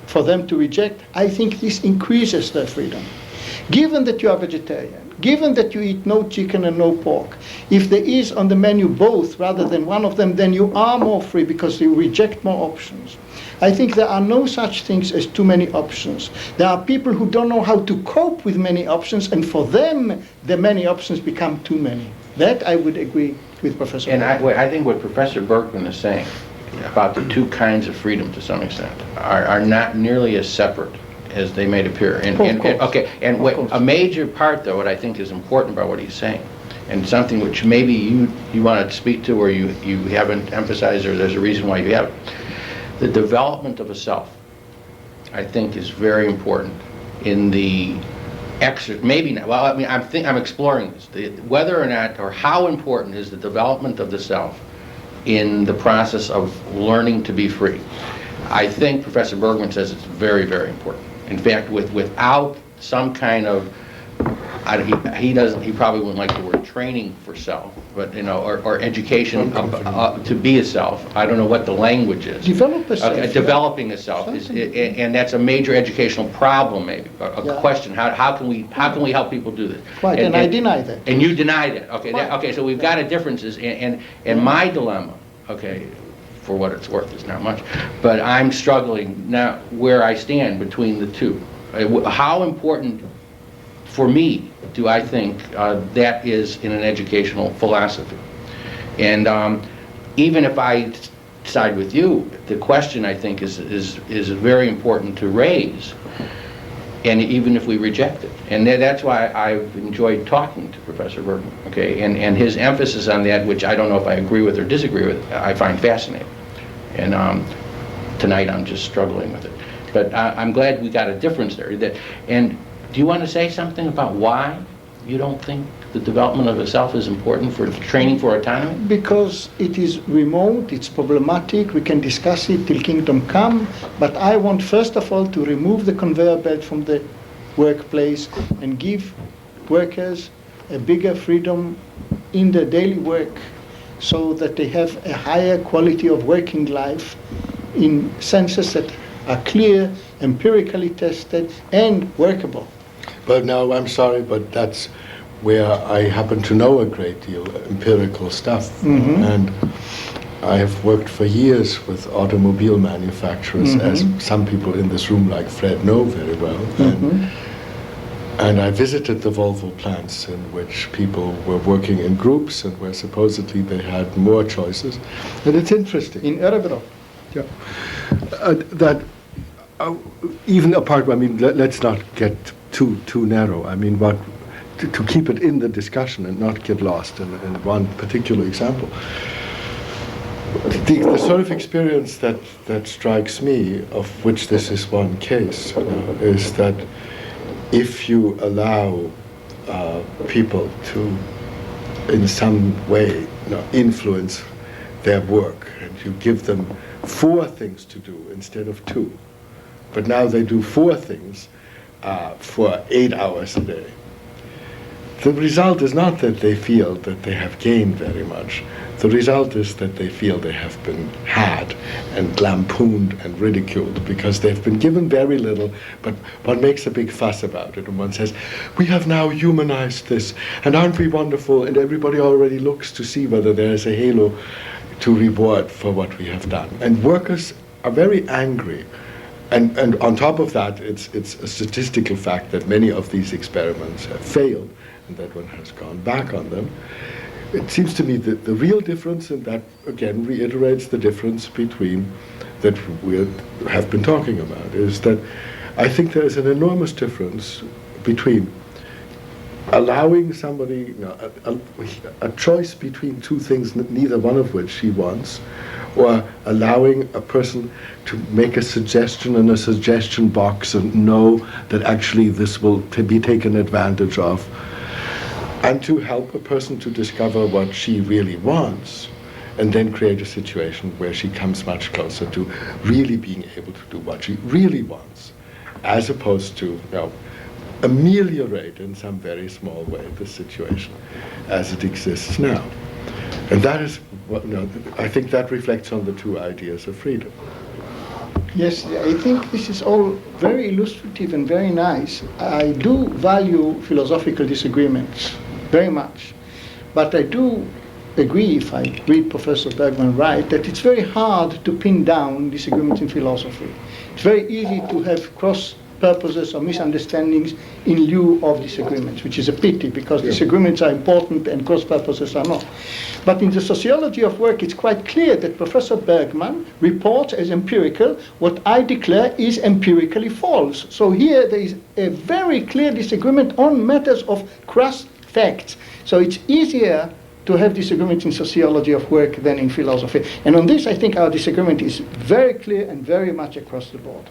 for them to reject, I think this increases their freedom. Given that you are vegetarian, given that you eat no chicken and no pork, if there is on the menu both rather than one of them, then you are more free because you reject more options. I think there are no such things as too many options. There are people who don't know how to cope with many options, and for them, the many options become too many. That I would agree with Professor And Bergmann. I think what Professor Bergmann is saying about the two kinds of freedom to some extent are not nearly as separate as they may appear. A major part, though, what I think is important about what he's saying, and something which maybe you want to speak to or you haven't emphasized, or there's a reason why you haven't, the development of a self, I think, is very important in the maybe not. Well, I mean, I'm exploring this. Whether or not, or how important is the development of the self in the process of learning to be free? I think Professor Bergmann says it's very, very important. In fact, without some kind of, he probably wouldn't like the word training for self, but or education to be a self. I don't know what the language is. Develop a self. Developing a self and that's a major educational problem, maybe a question. How can we help people do this? Right, and I deny that. And you deny that. Okay, Right. okay. So we've got a differences, and my dilemma. Okay. For what it's worth, is not much, but I'm struggling now where I stand between the two. How important for me do I think that is in an educational philosophy? And even if I side with you, the question I think is very important to raise, and even if we reject it. And that's why I've enjoyed talking to Professor Bergmann, okay? And his emphasis on that, which I don't know if I agree with or disagree with, I find fascinating. And tonight I'm just struggling with it. But I'm glad we got a difference there. And do you want to say something about why you don't think the development of the self is important for training for autonomy? Because it is remote, it's problematic, we can discuss it till kingdom come, but I want first of all to remove the conveyor belt from the workplace and give workers a bigger freedom in their daily work so that they have a higher quality of working life in senses that are clear, empirically tested, and workable. But now, I'm sorry, but that's where I happen to know a great deal, empirical stuff. Mm-hmm. And I have worked for years with automobile manufacturers, Mm-hmm. as some people in this room, like Fred, know very well. Mm-hmm. And I visited the Volvo plants in which people were working in groups and where supposedly they had more choices. And it's interesting. In Örebro. Yeah. That even apart, I mean, let's not get too narrow. I mean, to keep it in the discussion and not get lost in one particular example. The sort of experience that strikes me, of which this is one case, is that if you allow people to, in some way, influence their work, and you give them 4 things to do instead of 2, but now they do 4 things for 8 hours a day, the result is not that they feel that they have gained very much. The result is that they feel they have been had and lampooned and ridiculed because they've been given very little, but one makes a big fuss about it, and one says, we have now humanized this, and aren't we wonderful, and everybody already looks to see whether there is a halo to reward for what we have done. And workers are very angry. And on top of that, it's a statistical fact that many of these experiments have failed, and that one has gone back on them. It seems to me that the real difference, and that again reiterates the difference between that we have been talking about, is that I think there is an enormous difference between allowing somebody, a choice between two things, neither one of which she wants, or allowing a person to make a suggestion in a suggestion box and know that actually this will be taken advantage of, and to help a person to discover what she really wants, and then create a situation where she comes much closer to really being able to do what she really wants, as opposed to, ameliorate in some very small way the situation as it exists now. And that is what, I think that reflects on the two ideas of freedom. Yes, I think this is all very illustrative and very nice. I do value philosophical disagreements very much, but I do agree, if I read Professor Bergmann right, that it's very hard to pin down disagreements in philosophy. It's very easy to have cross purposes or misunderstandings in lieu of disagreements, which is a pity because disagreements are important and cross purposes are not. But in the sociology of work, it's quite clear that Professor Bergmann reports as empirical what I declare is empirically false. So here there is a very clear disagreement on matters of crass facts. So it's easier to have disagreements in sociology of work than in philosophy. And on this, I think our disagreement is very clear and very much across the board.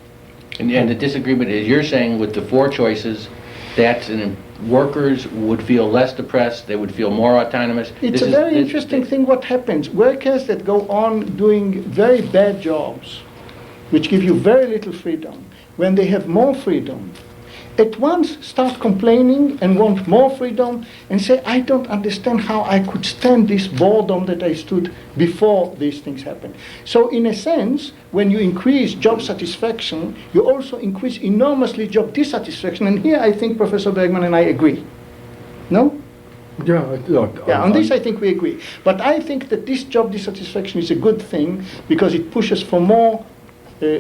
And the disagreement is, you're saying with the four choices, that workers would feel less depressed, they would feel more autonomous. It's a very interesting thing what happens. Workers that go on doing very bad jobs, which give you very little freedom, when they have more freedom, at once start complaining and want more freedom and say, I don't understand how I could stand this boredom that I stood before these things happened. So in a sense, when you increase job satisfaction, you also increase enormously job dissatisfaction. And here I think Professor Bergmann and I agree. No? Yeah, on this I think we agree. But I think that this job dissatisfaction is a good thing because it pushes for more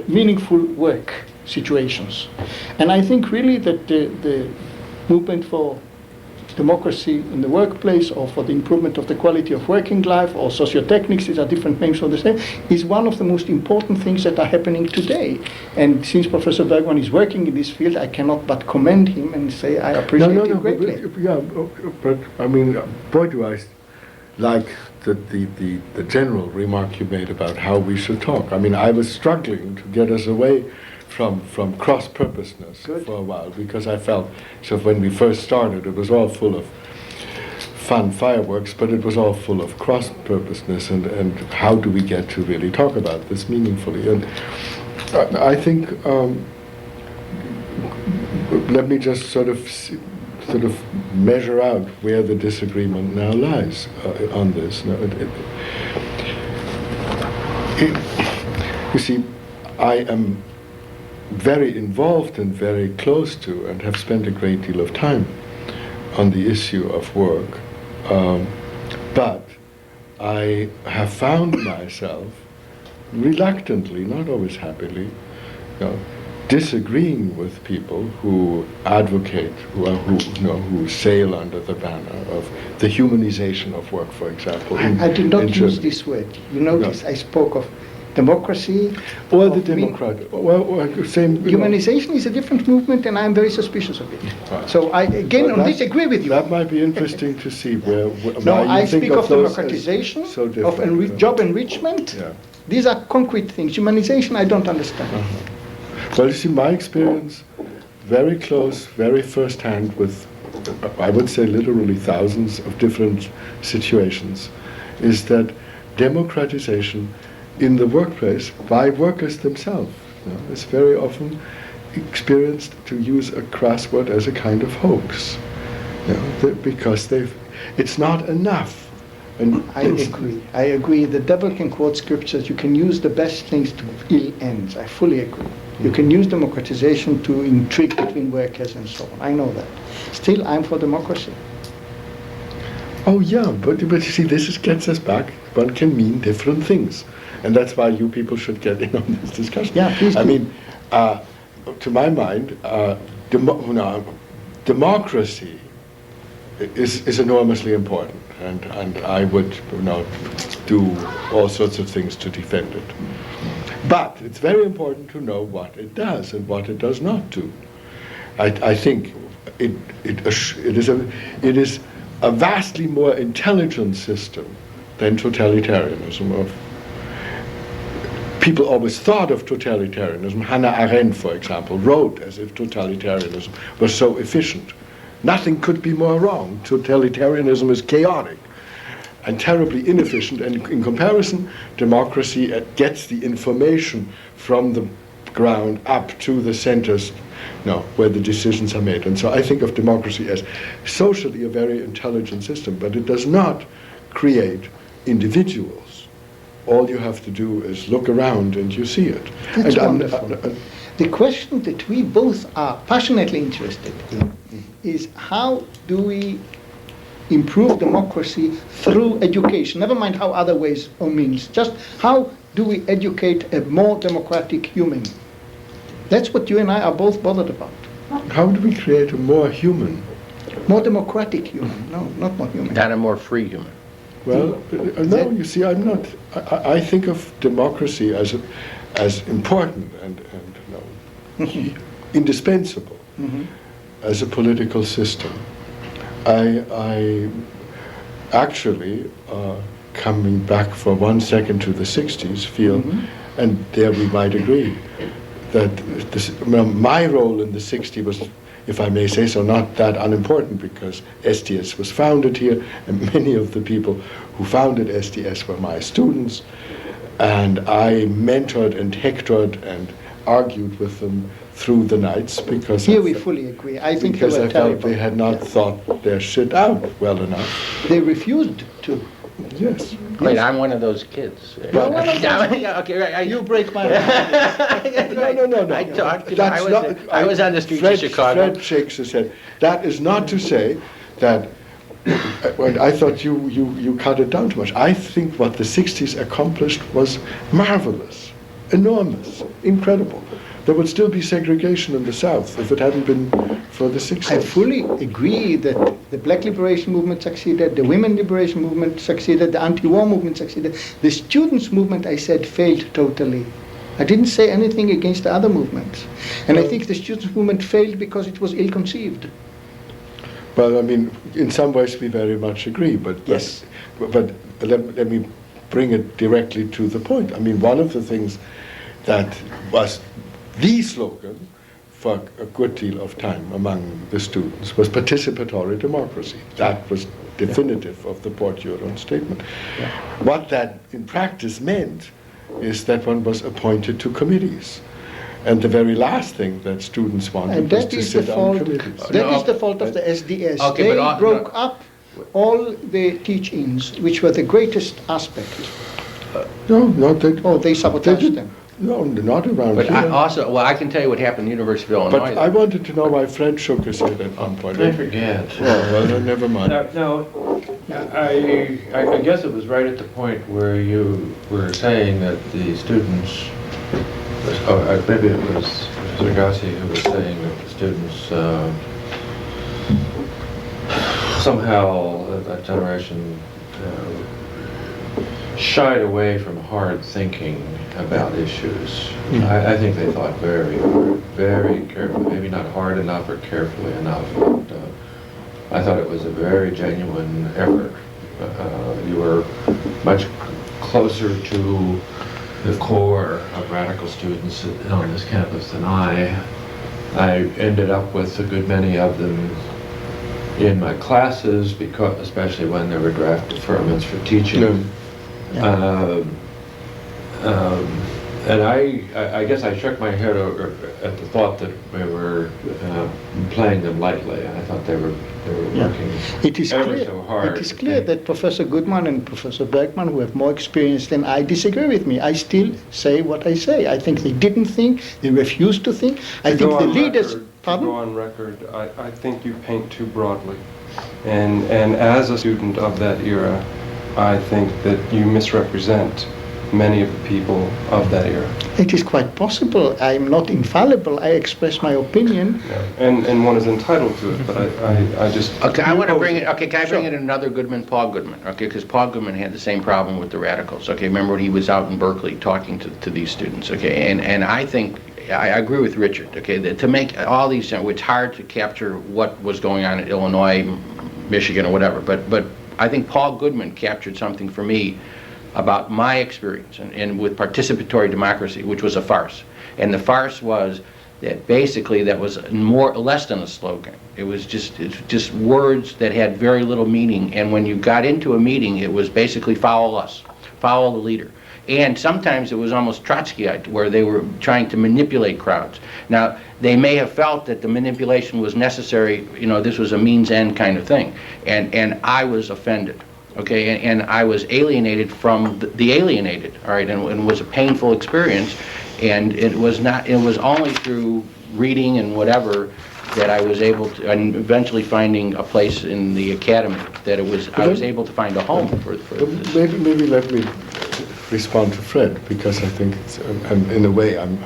meaningful work situations. And I think really that the movement for democracy in the workplace, or for the improvement of the quality of working life, or sociotechnics, these are different names for the same, is one of the most important things that are happening today. And since Professor Bergmann is working in this field, I cannot but commend him and say I appreciate it greatly. But I mean, boy, do I like the general remark you made about how we should talk. I mean, I was struggling to get us away from cross-purposeness for a while, because I felt, so when we first started, it was all full of fun fireworks, but it was all full of cross-purposeness, and how do we get to really talk about this meaningfully? And I think, let me just sort of measure out where the disagreement now lies on this. Now, you see, I am very involved and very close to, and have spent a great deal of time on the issue of work, but I have found myself reluctantly, not always happily, disagreeing with people who advocate, who sail under the banner of the humanization of work, for example. I did not use this word. You notice I spoke of democracy. Or the democrat. Same. Humanization is a different movement, and I'm very suspicious of it. Right. So I again on this agree with you. That might be interesting to see where. No, you I think speak of those democratization, so of job enrichment. Yeah. These are concrete things. Humanization, I don't understand. Well, you see, my experience, very close, very first-hand with, I would say literally thousands of different situations, is that democratization in the workplace by workers themselves is very often experienced, to use a crass word, as a kind of hoax, because it's not enough. And I agree. The devil can quote scriptures. You can use the best things to ill ends. I fully agree. You can use democratization to intrigue between workers and so on. I know that. Still, I'm for democracy. Oh yeah, but you see, gets us back. One can mean different things, and that's why you people should get in on this discussion. Yeah, please do. I mean, to my mind, democracy is enormously important, and I would do all sorts of things to defend it. But it's very important to know what it does and what it does not do. I think it is a vastly more intelligent system than totalitarianism. People always thought of totalitarianism. Hannah Arendt, for example, wrote as if totalitarianism was so efficient. Nothing could be more wrong. Totalitarianism is chaotic and terribly inefficient, and in comparison, democracy gets the information from the ground up to the centers, where the decisions are made. And so I think of democracy as socially a very intelligent system, but it does not create individuals. All you have to do is look around and you see it. That's And wonderful. The question that we both are passionately interested in is how do we improve democracy through education? Never mind how other ways or means. Just how do we educate a more democratic human? That's what you and I are both bothered about. how do we create a more human? More democratic human. No, not more human. Not a more free human. Well, no, you see, I'm not. I think of democracy as important and indispensable as a political system. I actually, coming back for 1 second to the 60s, feel, and there we might agree, that my role in the 60s was, if I may say so, not that unimportant, because SDS was founded here, and many of the people who founded SDS were my students, and I mentored and hectored and argued with them through the nights, because Here we fully agree. I think they because were I felt terrible. they had not thought their shit out well enough. They refused to. Yes. Wait, I'm one of those kids. Well, Okay, right, You break my heart. No. I talked to That's I was on the streets Fred, of Chicago. Fred shakes his head. That is not to say that. Well, I thought you cut it down too much. I think what the 60s accomplished was marvelous, enormous, incredible. There would still be segregation in the South if it hadn't been for the 60s. I fully agree that the Black Liberation Movement succeeded, the Women Liberation Movement succeeded, the anti-war movement succeeded. The students' movement, I said, failed totally. I didn't say anything against the other movements. And I think the students' movement failed because it was ill-conceived. Well, I mean, in some ways we very much agree, but Yes. But let me bring it directly to the point. I mean, one of the things that was the slogan for a good deal of time among the students was participatory democracy. That was definitive of the Port Huron statement. What that in practice meant is that one was appointed to committees. And the very last thing that students wanted And was that to is the sit on fault. committees. That is the fault of the SDS. Okay, They but broke up all the teach-ins, which were the greatest aspect. No, they, Oh, they sabotaged them. no, not around But here. I can tell you what happened at the University of Illinois. But I wanted to know why Fred shook his head at one point. I forget. Oh, well, then never mind. No, I guess it was right at the point where you were saying that the students, maybe it was Aggasi who was saying that the students somehow that generation shied away from hard thinking about issues. I think they thought very, very carefully, maybe not hard enough or carefully enough. But, I thought it was a very genuine effort. You were much closer to the core of radical students on this campus than I. I ended up with a good many of them in my classes, because especially when there were draft deferments for teaching. And I guess I shook my head at the thought that we were playing them lightly. I thought they were working It is ever clear. so hard. It is clear that Professor Goodman and Professor Bergmann, who have more experience than I, disagree with me. I still say what I say. I think they didn't think. They refused to think. I think the leaders. To Pardon? go on record, I think you paint too broadly. And as a student of that era, I think that you misrepresent many of the people of that era. It is quite possible. I'm not infallible. I express my opinion. And one is entitled to it, but I just... Okay, I want to bring it, okay, can I bring in another Goodman, Paul Goodman? Okay, because Paul Goodman had the same problem with the radicals. Okay, remember when he was out in Berkeley talking to these students, okay? And I think I agree with Richard, okay, that to make all these, it's hard to capture what was going on in Illinois, Michigan, or whatever, but I think Paul Goodman captured something for me about my experience and with participatory democracy, which was a farce. And the farce was that basically that was less than a slogan. It was just words that had very little meaning, and when you got into a meeting, it was basically follow us, follow the leader. And sometimes it was almost Trotskyite, where they were trying to manipulate crowds. Now, they may have felt that the manipulation was necessary, this was a means-end kind of thing, and I was offended. Okay, and I was alienated from the alienated, all right, and it was a painful experience, and it was only through reading and whatever that I was able to, and eventually finding a place in the academy, that I was able to find a home for this. Maybe let me respond to Fred, because I think it's, in a way I'm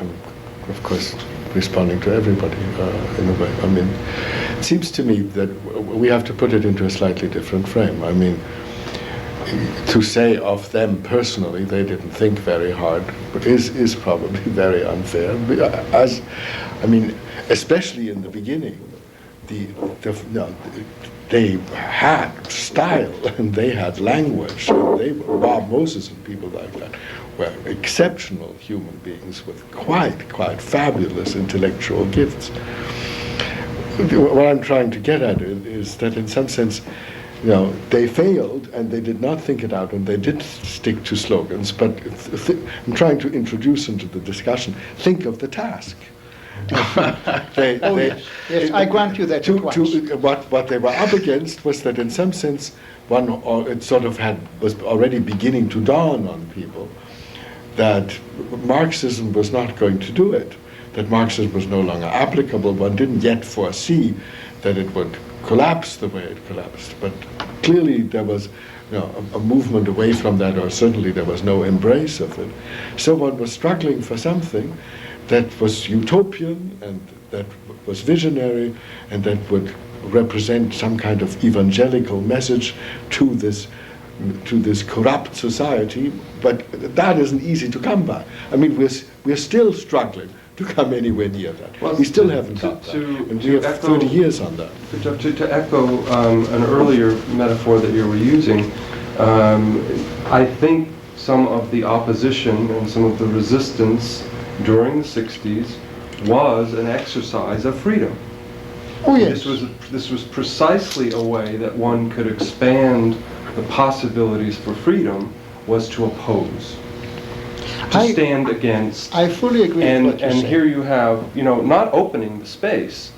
of course responding to everybody in a way. I mean, it seems to me that we have to put it into a slightly different frame. I mean, to say of them personally they didn't think very hard is probably very unfair. Especially in the beginning, they had style and they had language. And Bob Moses and people like that were exceptional human beings with quite fabulous intellectual gifts. What I'm trying to get at is that in some sense, they failed and they did not think it out and they did stick to slogans, but I'm trying to introduce into the discussion, think of the task. Yes, I grant you that. What they were up against was that in some sense, it sort of was already beginning to dawn on people that Marxism was not going to do it, that Marxism was no longer applicable. One didn't yet foresee that it would collapse the way it collapsed, but clearly there was a movement away from that, or certainly there was no embrace of it. So one was struggling for something that was utopian and that was visionary and that would represent some kind of evangelical message to this corrupt society, but that isn't easy to come by. I mean, we're still struggling to come anywhere near that. Well, we still haven't got that, and we have 30 years on that. To echo an earlier metaphor that you were using, I think some of the opposition and some of the resistance during the 60s was an exercise of freedom. Oh yes. This was precisely a way that one could expand the possibilities for freedom, was to oppose, to stand against. I fully agree with what you say. And here you have, not opening the space,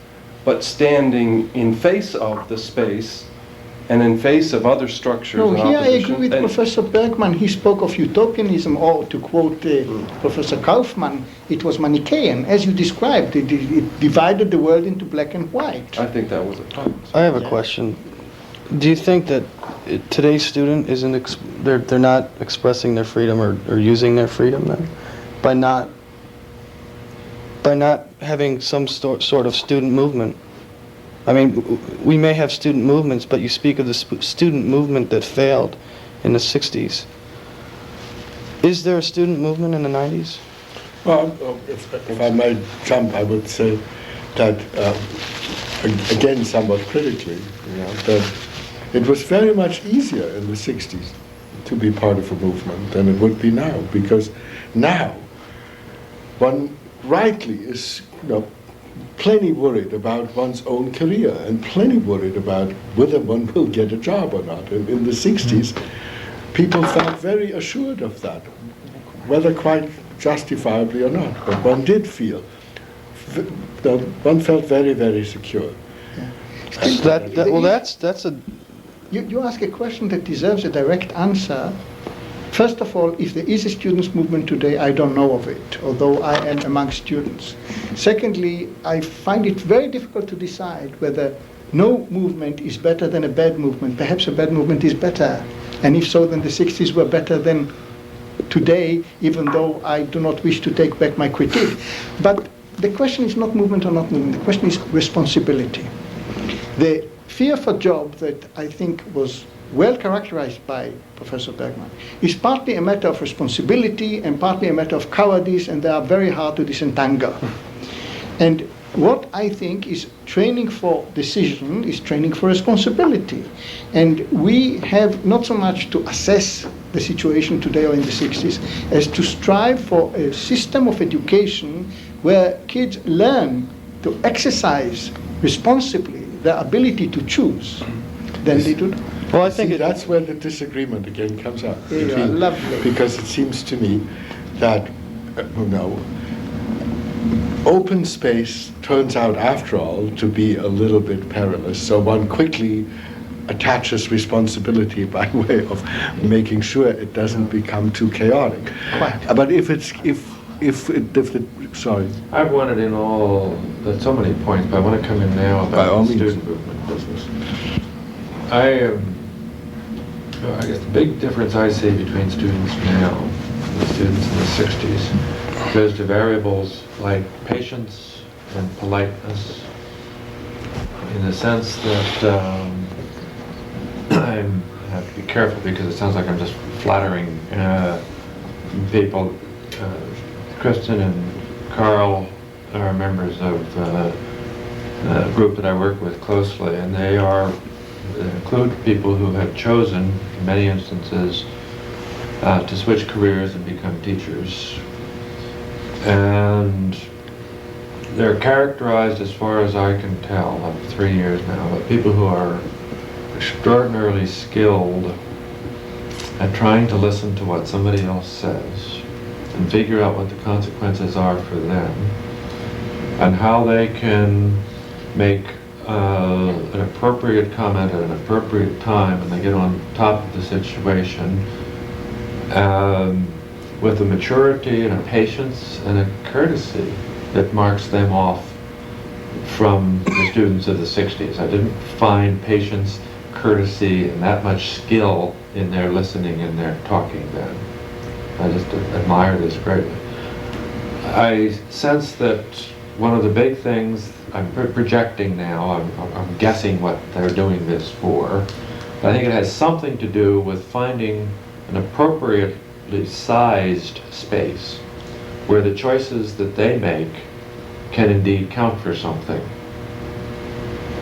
but standing in face of the space and in face of other structures. No, and here I opposition. agree with Professor Bergmann. He spoke of utopianism, or to quote Professor Kaufmann, it was Manichaean. As you described, it divided the world into black and white. I think that was a problem. I have a question. Do you think that today's student they're not expressing their freedom or using their freedom then? By not having some sort of student movement? I mean, we may have student movements, but you speak of the student movement that failed in the 60s. Is there a student movement in the 90s? Well, if I might jump, I would say that, again, somewhat critically, that it was very much easier in the 60s to be part of a movement than it would be now, because now one rightly is, plenty worried about one's own career and plenty worried about whether one will get a job or not. In the 60s, people felt very assured of that, whether quite justifiably or not, but one did feel, one felt very, very secure. That's a... You ask a question that deserves a direct answer. First of all, if there is a students' movement today, I don't know of it, although I am among students. Secondly, I find it very difficult to decide whether no movement is better than a bad movement. Perhaps a bad movement is better. And if so, then the 60s were better than today, even though I do not wish to take back my critique. But the question is not movement or not movement. The question is responsibility. The fear for job that I think was well characterized by Professor Bergmann, is partly a matter of responsibility and partly a matter of cowardice, and they are very hard to disentangle. And what I think is training for decision is training for responsibility. And we have not so much to assess the situation today or in the 60s as to strive for a system of education where kids learn to exercise responsibly their ability to choose than they do. Well, I think See, it, that's where the disagreement again comes up. Yeah, lovely. Because it seems to me that, open space turns out, after all, to be a little bit perilous. So one quickly attaches responsibility by way of making sure it doesn't become too chaotic. Quite. But if sorry. I've wanted in all, there's so many points, but I want to come in now By all about the means. student movement business. I guess the big difference I see between students now and the students in the 60s goes to variables like patience and politeness, in the sense that I have to be careful because it sounds like I'm just flattering people. Kristen and Carl are members of a group that I work with closely, and they include people who have chosen, in many instances, to switch careers and become teachers. And they're characterized, as far as I can tell, after 3 years now, by people who are extraordinarily skilled at trying to listen to what somebody else says and figure out what the consequences are for them and how they can make an appropriate comment at an appropriate time, and they get on top of the situation with a maturity and a patience and a courtesy that marks them off from the students of the 60s. I didn't find patience, courtesy, and that much skill in their listening and their talking then. I just admire this greatly. I sense that one of the big things, I'm projecting now, I'm guessing what they're doing this for, but I think it has something to do with finding an appropriately sized space where the choices that they make can indeed count for something,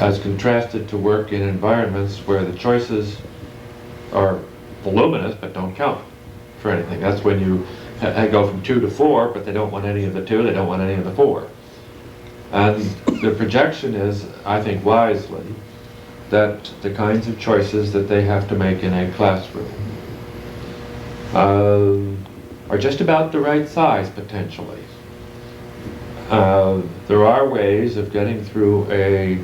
as contrasted to work in environments where the choices are voluminous but don't count for anything. That's when you go from 2 to 4, but they don't want any of the 2, they don't want any of the 4. And the projection is, I think wisely, that the kinds of choices that they have to make in a classroom are just about the right size, potentially. There are ways of getting through a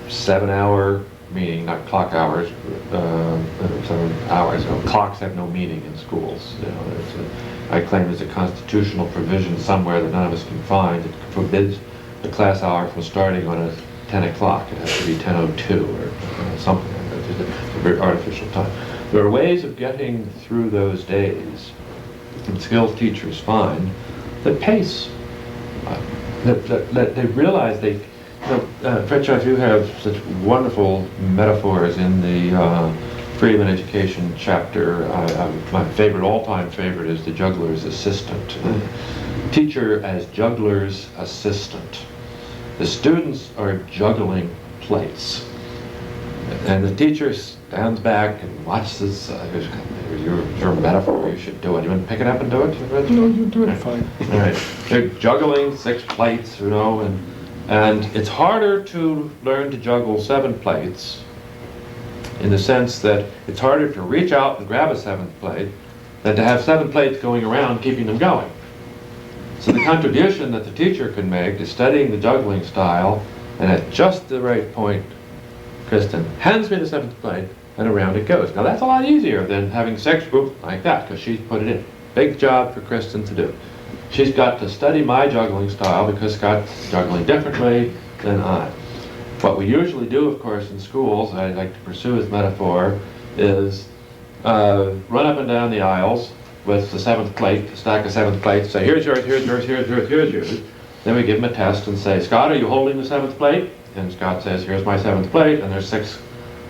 7-hour meeting, not clock hours, 7 hours. Clocks have no meaning in schools. I claim there's a constitutional provision somewhere that none of us can find that forbids the class hour from starting on a 10 o'clock. It has to be 10:02 or something like that. It's a very artificial time. There are ways of getting through those days, and skilled teachers find that pace, that they realize they, Frithjob, you have such wonderful metaphors in the Freedom in Education chapter. My favorite, all-time favorite, is the juggler's assistant. Teacher as juggler's assistant. The students are juggling plates, and the teacher stands back and watches. Your metaphor, you should do it. You want to pick it up and do it? No, you do it fine. All right. They're juggling 6 plates, and it's harder to learn to juggle 7 plates, in the sense that it's harder to reach out and grab a 7th plate than to have 7 plates going around keeping them going. So the contribution that the teacher can make is studying the juggling style, and at just the right point, Kristen hands me the 7th plate, and around it goes. Now that's a lot easier than having 6 groups like that, because she's put it in. Big job for Kristen to do. She's got to study my juggling style because Scott's juggling differently than I. What we usually do, of course, in schools, I like to pursue as metaphor, is run up and down the aisles with the 7th plate, a stack of 7th plates, say, here's yours, here's yours, here's yours, here's yours. Then we give him a test and say, Scott, are you holding the 7th plate? And Scott says, here's my 7th plate, and there's 6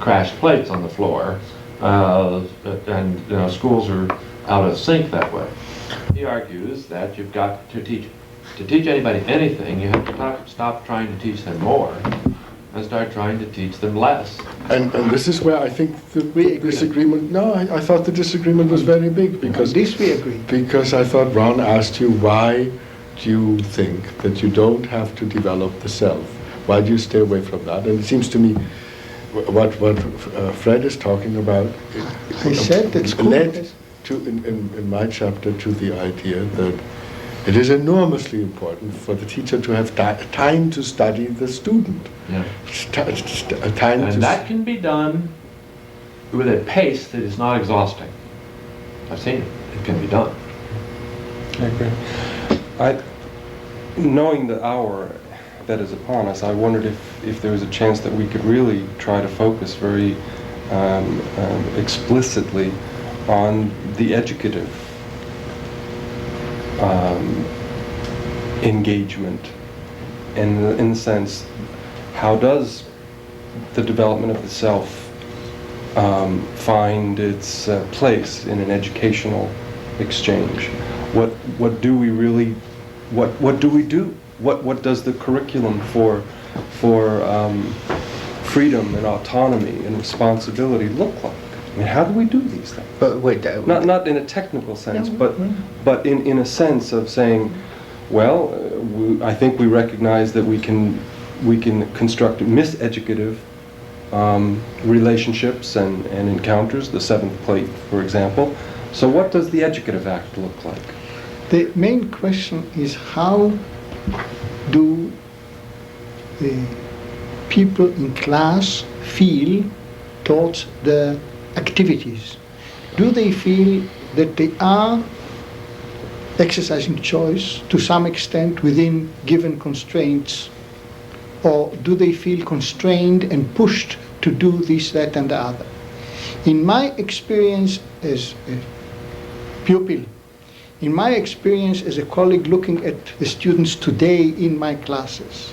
crashed plates on the floor. and schools are out of sync that way. He argues that you've got to teach anybody anything, you have to stop trying to teach them more and start trying to teach them less. And this is where I think the disagreement. No, I thought the disagreement was very big because This we agree. Because I thought Ron asked you, why do you think that you don't have to develop the self? Why do you stay away from that? And it seems to me what Fred is talking about. I said that school led to in my chapter to the idea that it is enormously important for the teacher to have time to study the student. Yeah. Time And that can be done with a pace that is not exhausting. I've seen it. It can be done. I agree. Knowing the hour that is upon us, I wondered if there was a chance that we could really try to focus very explicitly on the educative engagement, in the sense, how does the development of the self find its place in an educational exchange? What do we really? What do we do? What does the curriculum for freedom and autonomy and responsibility look like? I mean, how do we do these things? But wait, Not in a technical sense, but in a sense of saying, well, I think we recognize that we can construct miseducative relationships and encounters, the seventh plate, for example. So what does the educative act look like? The main question is, how do the people in class feel towards the activities? Do they feel that they are exercising choice to some extent within given constraints, or do they feel constrained and pushed to do this, that, and the other? In my experience as a pupil, in my experience as a colleague looking at the students today in my classes,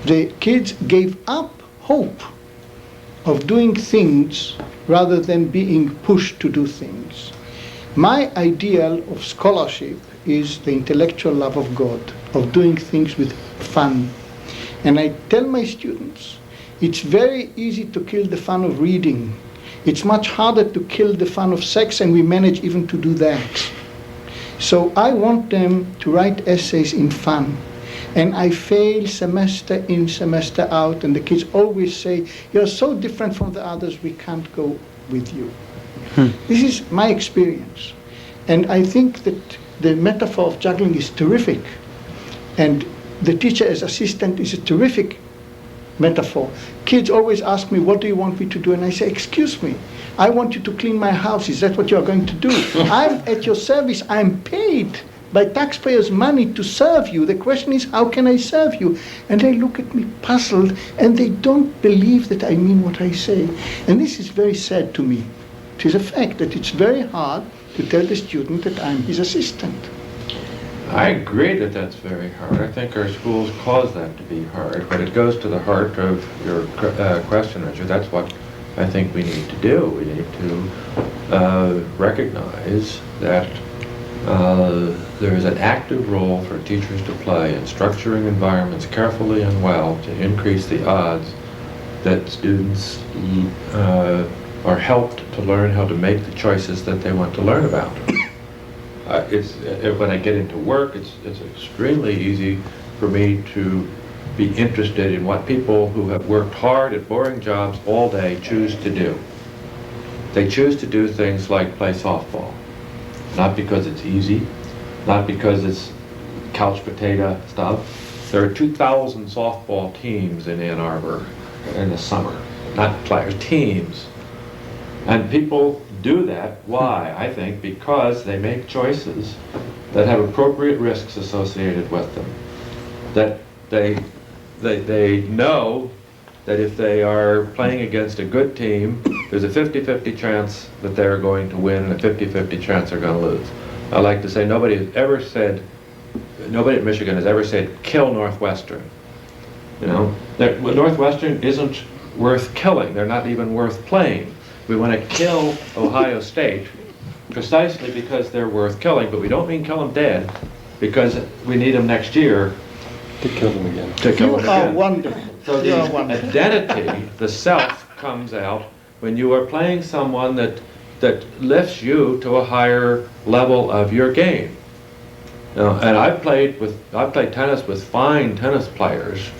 the kids gave up hope of doing things rather than being pushed to do things. My ideal of scholarship is the intellectual love of God, of doing things with fun. And I tell my students, it's very easy to kill the fun of reading. It's much harder to kill the fun of sex, and we manage even to do that. So I want them to write essays in fun. And I fail semester in, semester out, and the kids always say, you're so different from the others, we can't go with you. This is my experience. And I think that the metaphor of juggling is terrific. And the teacher as assistant is a terrific metaphor. Kids always ask me, what do you want me to do? And I say, excuse me, I want you to clean my house. Is that what you are going to do? I'm at your service. I'm paid by taxpayers' money to serve you. The question is, how can I serve you? And they look at me puzzled, and they don't believe that I mean what I say. And this is very sad to me. It is a fact that it's very hard to tell the student that I'm his assistant. I agree that that's very hard. I think our schools cause that to be hard, but it goes to the heart of your question, Richard. That's what I think we need to do. We need to recognize that there is an active role for teachers to play in structuring environments carefully and well to increase the odds that students are helped to learn how to make the choices that they want to learn about. When I get into work, it's extremely easy for me to be interested in what people who have worked hard at boring jobs all day choose to do. They choose to do things like play softball. Not because it's easy, not because it's couch potato stuff. There are 2,000 softball teams in Ann Arbor in the summer, not players, teams. And people do that. Why? I think because they make choices that have appropriate risks associated with them. That they know that if they are playing against a good team, there's a 50-50 chance that they're going to win and a 50-50 chance they're going to lose. I like to say nobody at Michigan has ever said, kill Northwestern. You know, Northwestern isn't worth killing. They're not even worth playing. we want to kill Ohio State precisely because they're worth killing, but we don't mean kill them dead, because we need them next year To kill them again. to kill You them are again. wonderful. So You are the wonderful. identity, the self, comes out when you are playing someone that lifts you to a higher level of your game. And I've played tennis with fine tennis players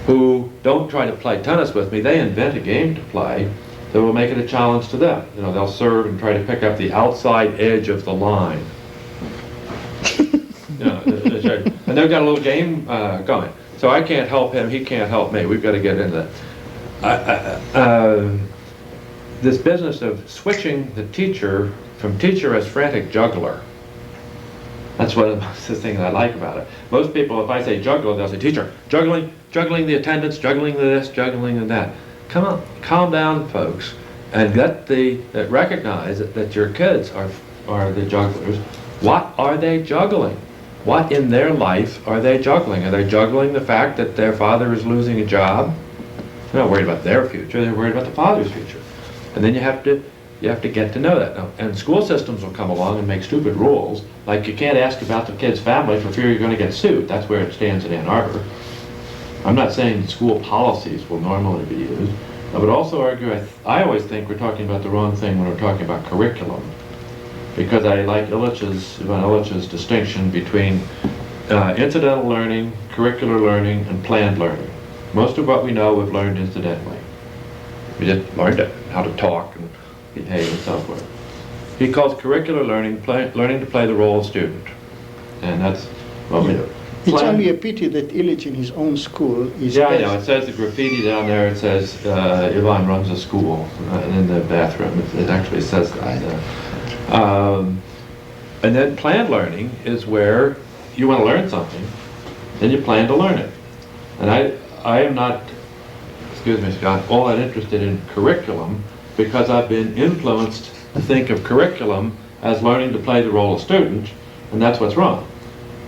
who don't try to play tennis with me. They invent a game to play that will make it a challenge to them. They'll serve and try to pick up the outside edge of the line. And they've got a little game going. So I can't help him, he can't help me. We've got to get into that. This business of switching the teacher from teacher as frantic juggler. That's the thing that I like about it. Most people, if I say juggler, they'll say teacher, juggling the attendance, juggling the this, juggling the that. Come on, calm down, folks, and recognize that your kids are the jugglers. What are they juggling? What in their life are they juggling? Are they juggling the fact that their father is losing a job? They're not worried about their future, they're worried about the father's future. And then you have to get to know that. Now, and school systems will come along and make stupid rules, like you can't ask about the kid's family for fear you're going to get sued. That's where it stands at Ann Arbor. I'm not saying school policies will normally be used. I would also argue, I always think we're talking about the wrong thing when we're talking about curriculum. Because I like Von Illich's distinction between incidental learning, curricular learning, and planned learning. Most of what we know we've learned incidentally. We just learned it, how to talk and behave and so forth. He calls curricular learning learning to play the role of student. And that's what we do. It's only a pity that Illich in his own school is... Yeah, I know. It says the graffiti down there, it says Ivan runs a school in the bathroom. It actually says that. And then planned learning is where you want to learn something, then you plan to learn it. And I am not, excuse me, Scott, all that interested in curriculum because I've been influenced to think of curriculum as learning to play the role of student, and that's what's wrong.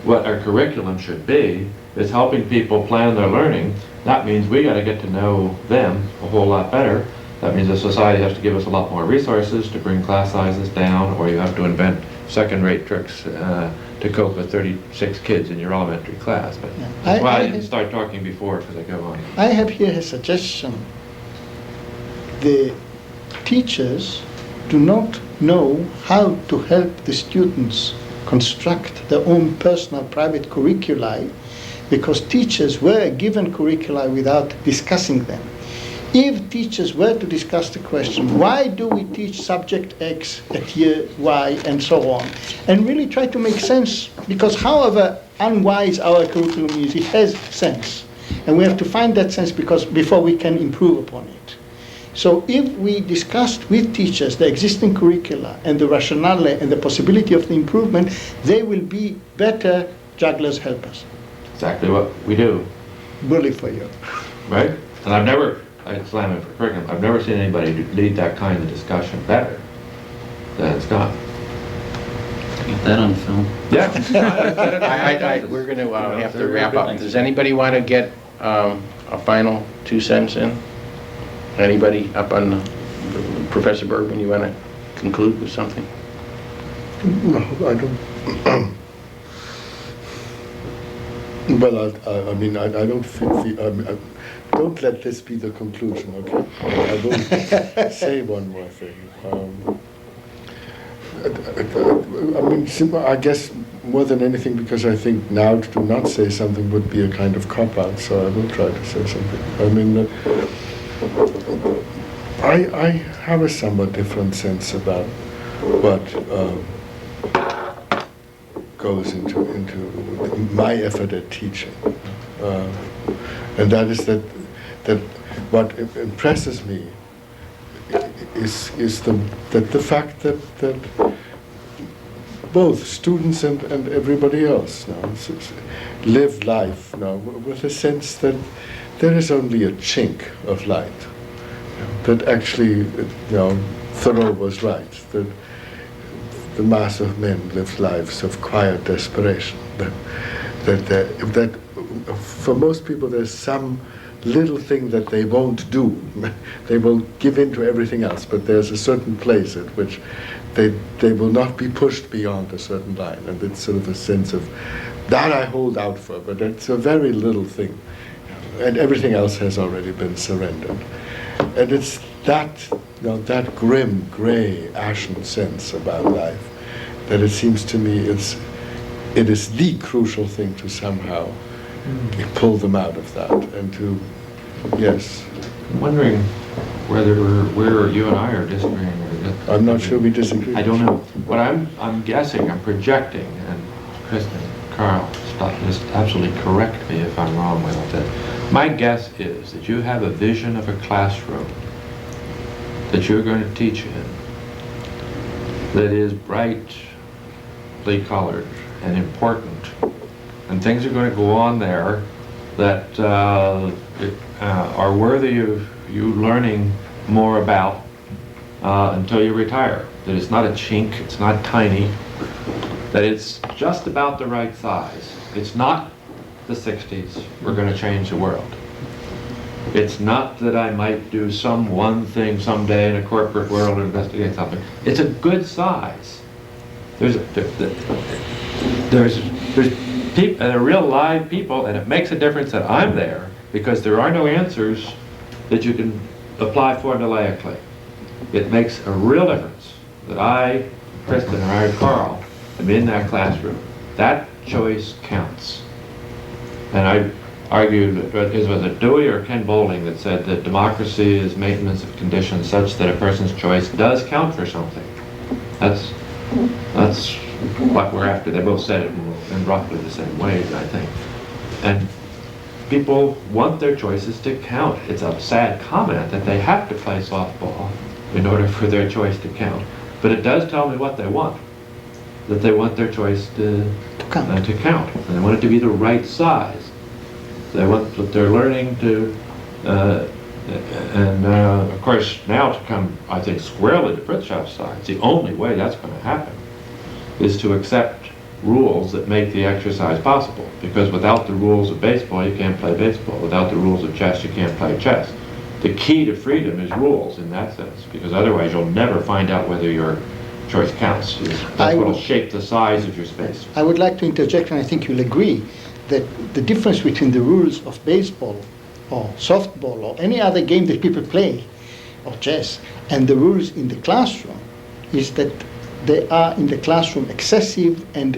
What our curriculum should be is helping people plan their learning. That means we got to get to know them a whole lot better. That means the society has to give us a lot more resources to bring class sizes down, or you have to invent second-rate tricks to cope with 36 kids in your elementary class. But Yeah. that's why I didn't start talking before, because I go on. I have here a suggestion. The teachers do not know how to help the students construct their own personal private curricula because teachers were given curricula without discussing them. If teachers were to discuss the question, why do we teach subject X at year Y and so on, and really try to make sense, because however unwise our curriculum is, it has sense. And we have to find that sense before we can improve upon it. So if we discussed with teachers the existing curricula and the rationale and the possibility of the improvement, they will be better jugglers helpers. Exactly what we do, Bully for you. right? And I slam it for curriculum, I've never seen anybody lead that kind of discussion better than Scott. Get that on film. Yeah. We're going to have to wrap up. Does anybody want to get a final 2 cents in? Anybody up on Professor Bergmann, you want to conclude with something? No, I don't. Well, I mean, I don't feel don't let this be the conclusion, okay? I will say one more thing. I mean, I guess more than anything, because I think now to not say something would be a kind of cop-out, so I will try to say something. I mean, I have a somewhat different sense about what goes into my effort at teaching, and that is that what impresses me is the fact that both students and everybody else now live life now with a sense that there is only a chink of light. That actually, Thoreau was right. That the mass of men live lives of quiet desperation. That for most people there's some little thing that they won't do. They will give in to everything else, but there's a certain place at which they will not be pushed beyond a certain line, and it's sort of a sense of that I hold out for, but it's a very little thing, and everything else has already been surrendered. And it's that, that grim, gray, ashen sense about life that it seems to me it is the crucial thing to somehow pull them out of that and to, yes. I'm wondering where you and I are disagreeing. I'm not sure we disagree. I don't know. What I'm guessing, I'm projecting, and Kristen, Carl, just absolutely correct me if I'm wrong about that. My guess is that you have a vision of a classroom that you're going to teach in that is brightly colored and important, and things are going to go on there that are worthy of you learning more about until you retire. That it's not a chink, it's not tiny, that it's just about the right size. It's not the 60s, we're going to change the world. It's not that I might do some one thing someday in a corporate world or investigate something. It's a good size. There's people, and they're real live people, and it makes a difference that I'm there because there are no answers that you can apply formulaically. It makes a real difference that I, Kristen, or I, Carl, am in that classroom. That choice counts. And I argued, was it Dewey or Ken Boulding that said that democracy is maintenance of conditions such that a person's choice does count for something. That's what we're after. They both said it in roughly the same ways, I think. And people want their choices to count. It's a sad comment that they have to play softball in order for their choice to count. But it does tell me what they want. That they want their choice to count. And they want it to be the right size. They want what they're learning to, of course, now to come, I think, squarely to Frithjob's side, it's the only way that's going to happen, is to accept rules that make the exercise possible. Because without the rules of baseball, you can't play baseball. Without the rules of chess, you can't play chess. The key to freedom is rules in that sense, because otherwise you'll never find out whether your choice counts. That's what will shape the size of your space. I would like to interject, and I think you'll agree, that the difference between the rules of baseball or softball or any other game that people play, or chess, and the rules in the classroom is that they are in the classroom excessive and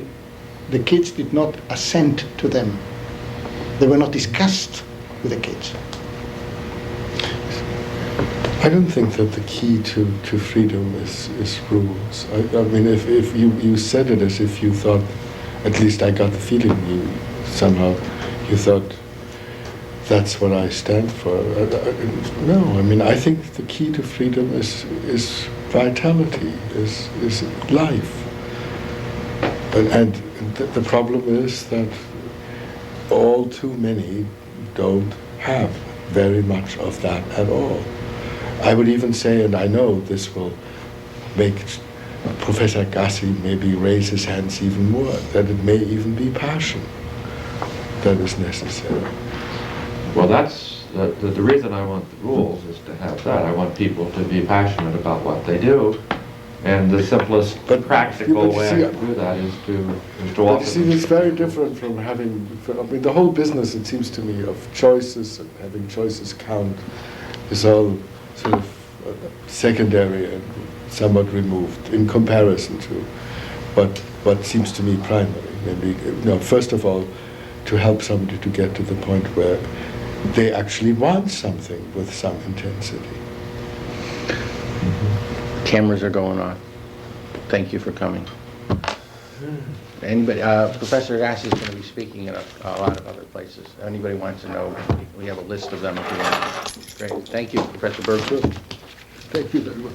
the kids did not assent to them. They were not discussed with the kids. I don't think that the key to freedom is rules. I mean, if you said it as if you thought, at least I got the feeling you thought that's what I stand for. No, I mean, I think the key to freedom is vitality, is life. And the problem is that all too many don't have very much of that at all. I would even say, and I know this will make Professor Aggasi maybe raise his hands even more, that it may even be passion that is necessary. Well, that's the reason I want the rules is to have that. I want people to be passionate about what they do, and the simplest practical way to do that is to But offer you see, it's very different from having, I mean, the whole business, it seems to me, of choices and having choices count is all sort of secondary and somewhat removed in comparison to what seems to me primary. Maybe, first of all, to help somebody to get to the point where they actually want something with some intensity. Cameras are going on. Thank you for coming. Anybody, Professor Aggasi is going to be speaking at a lot of other places. Anybody wants to know, we have a list of them if you want. Great. Thank you, Professor Bergmann. Thank you very much.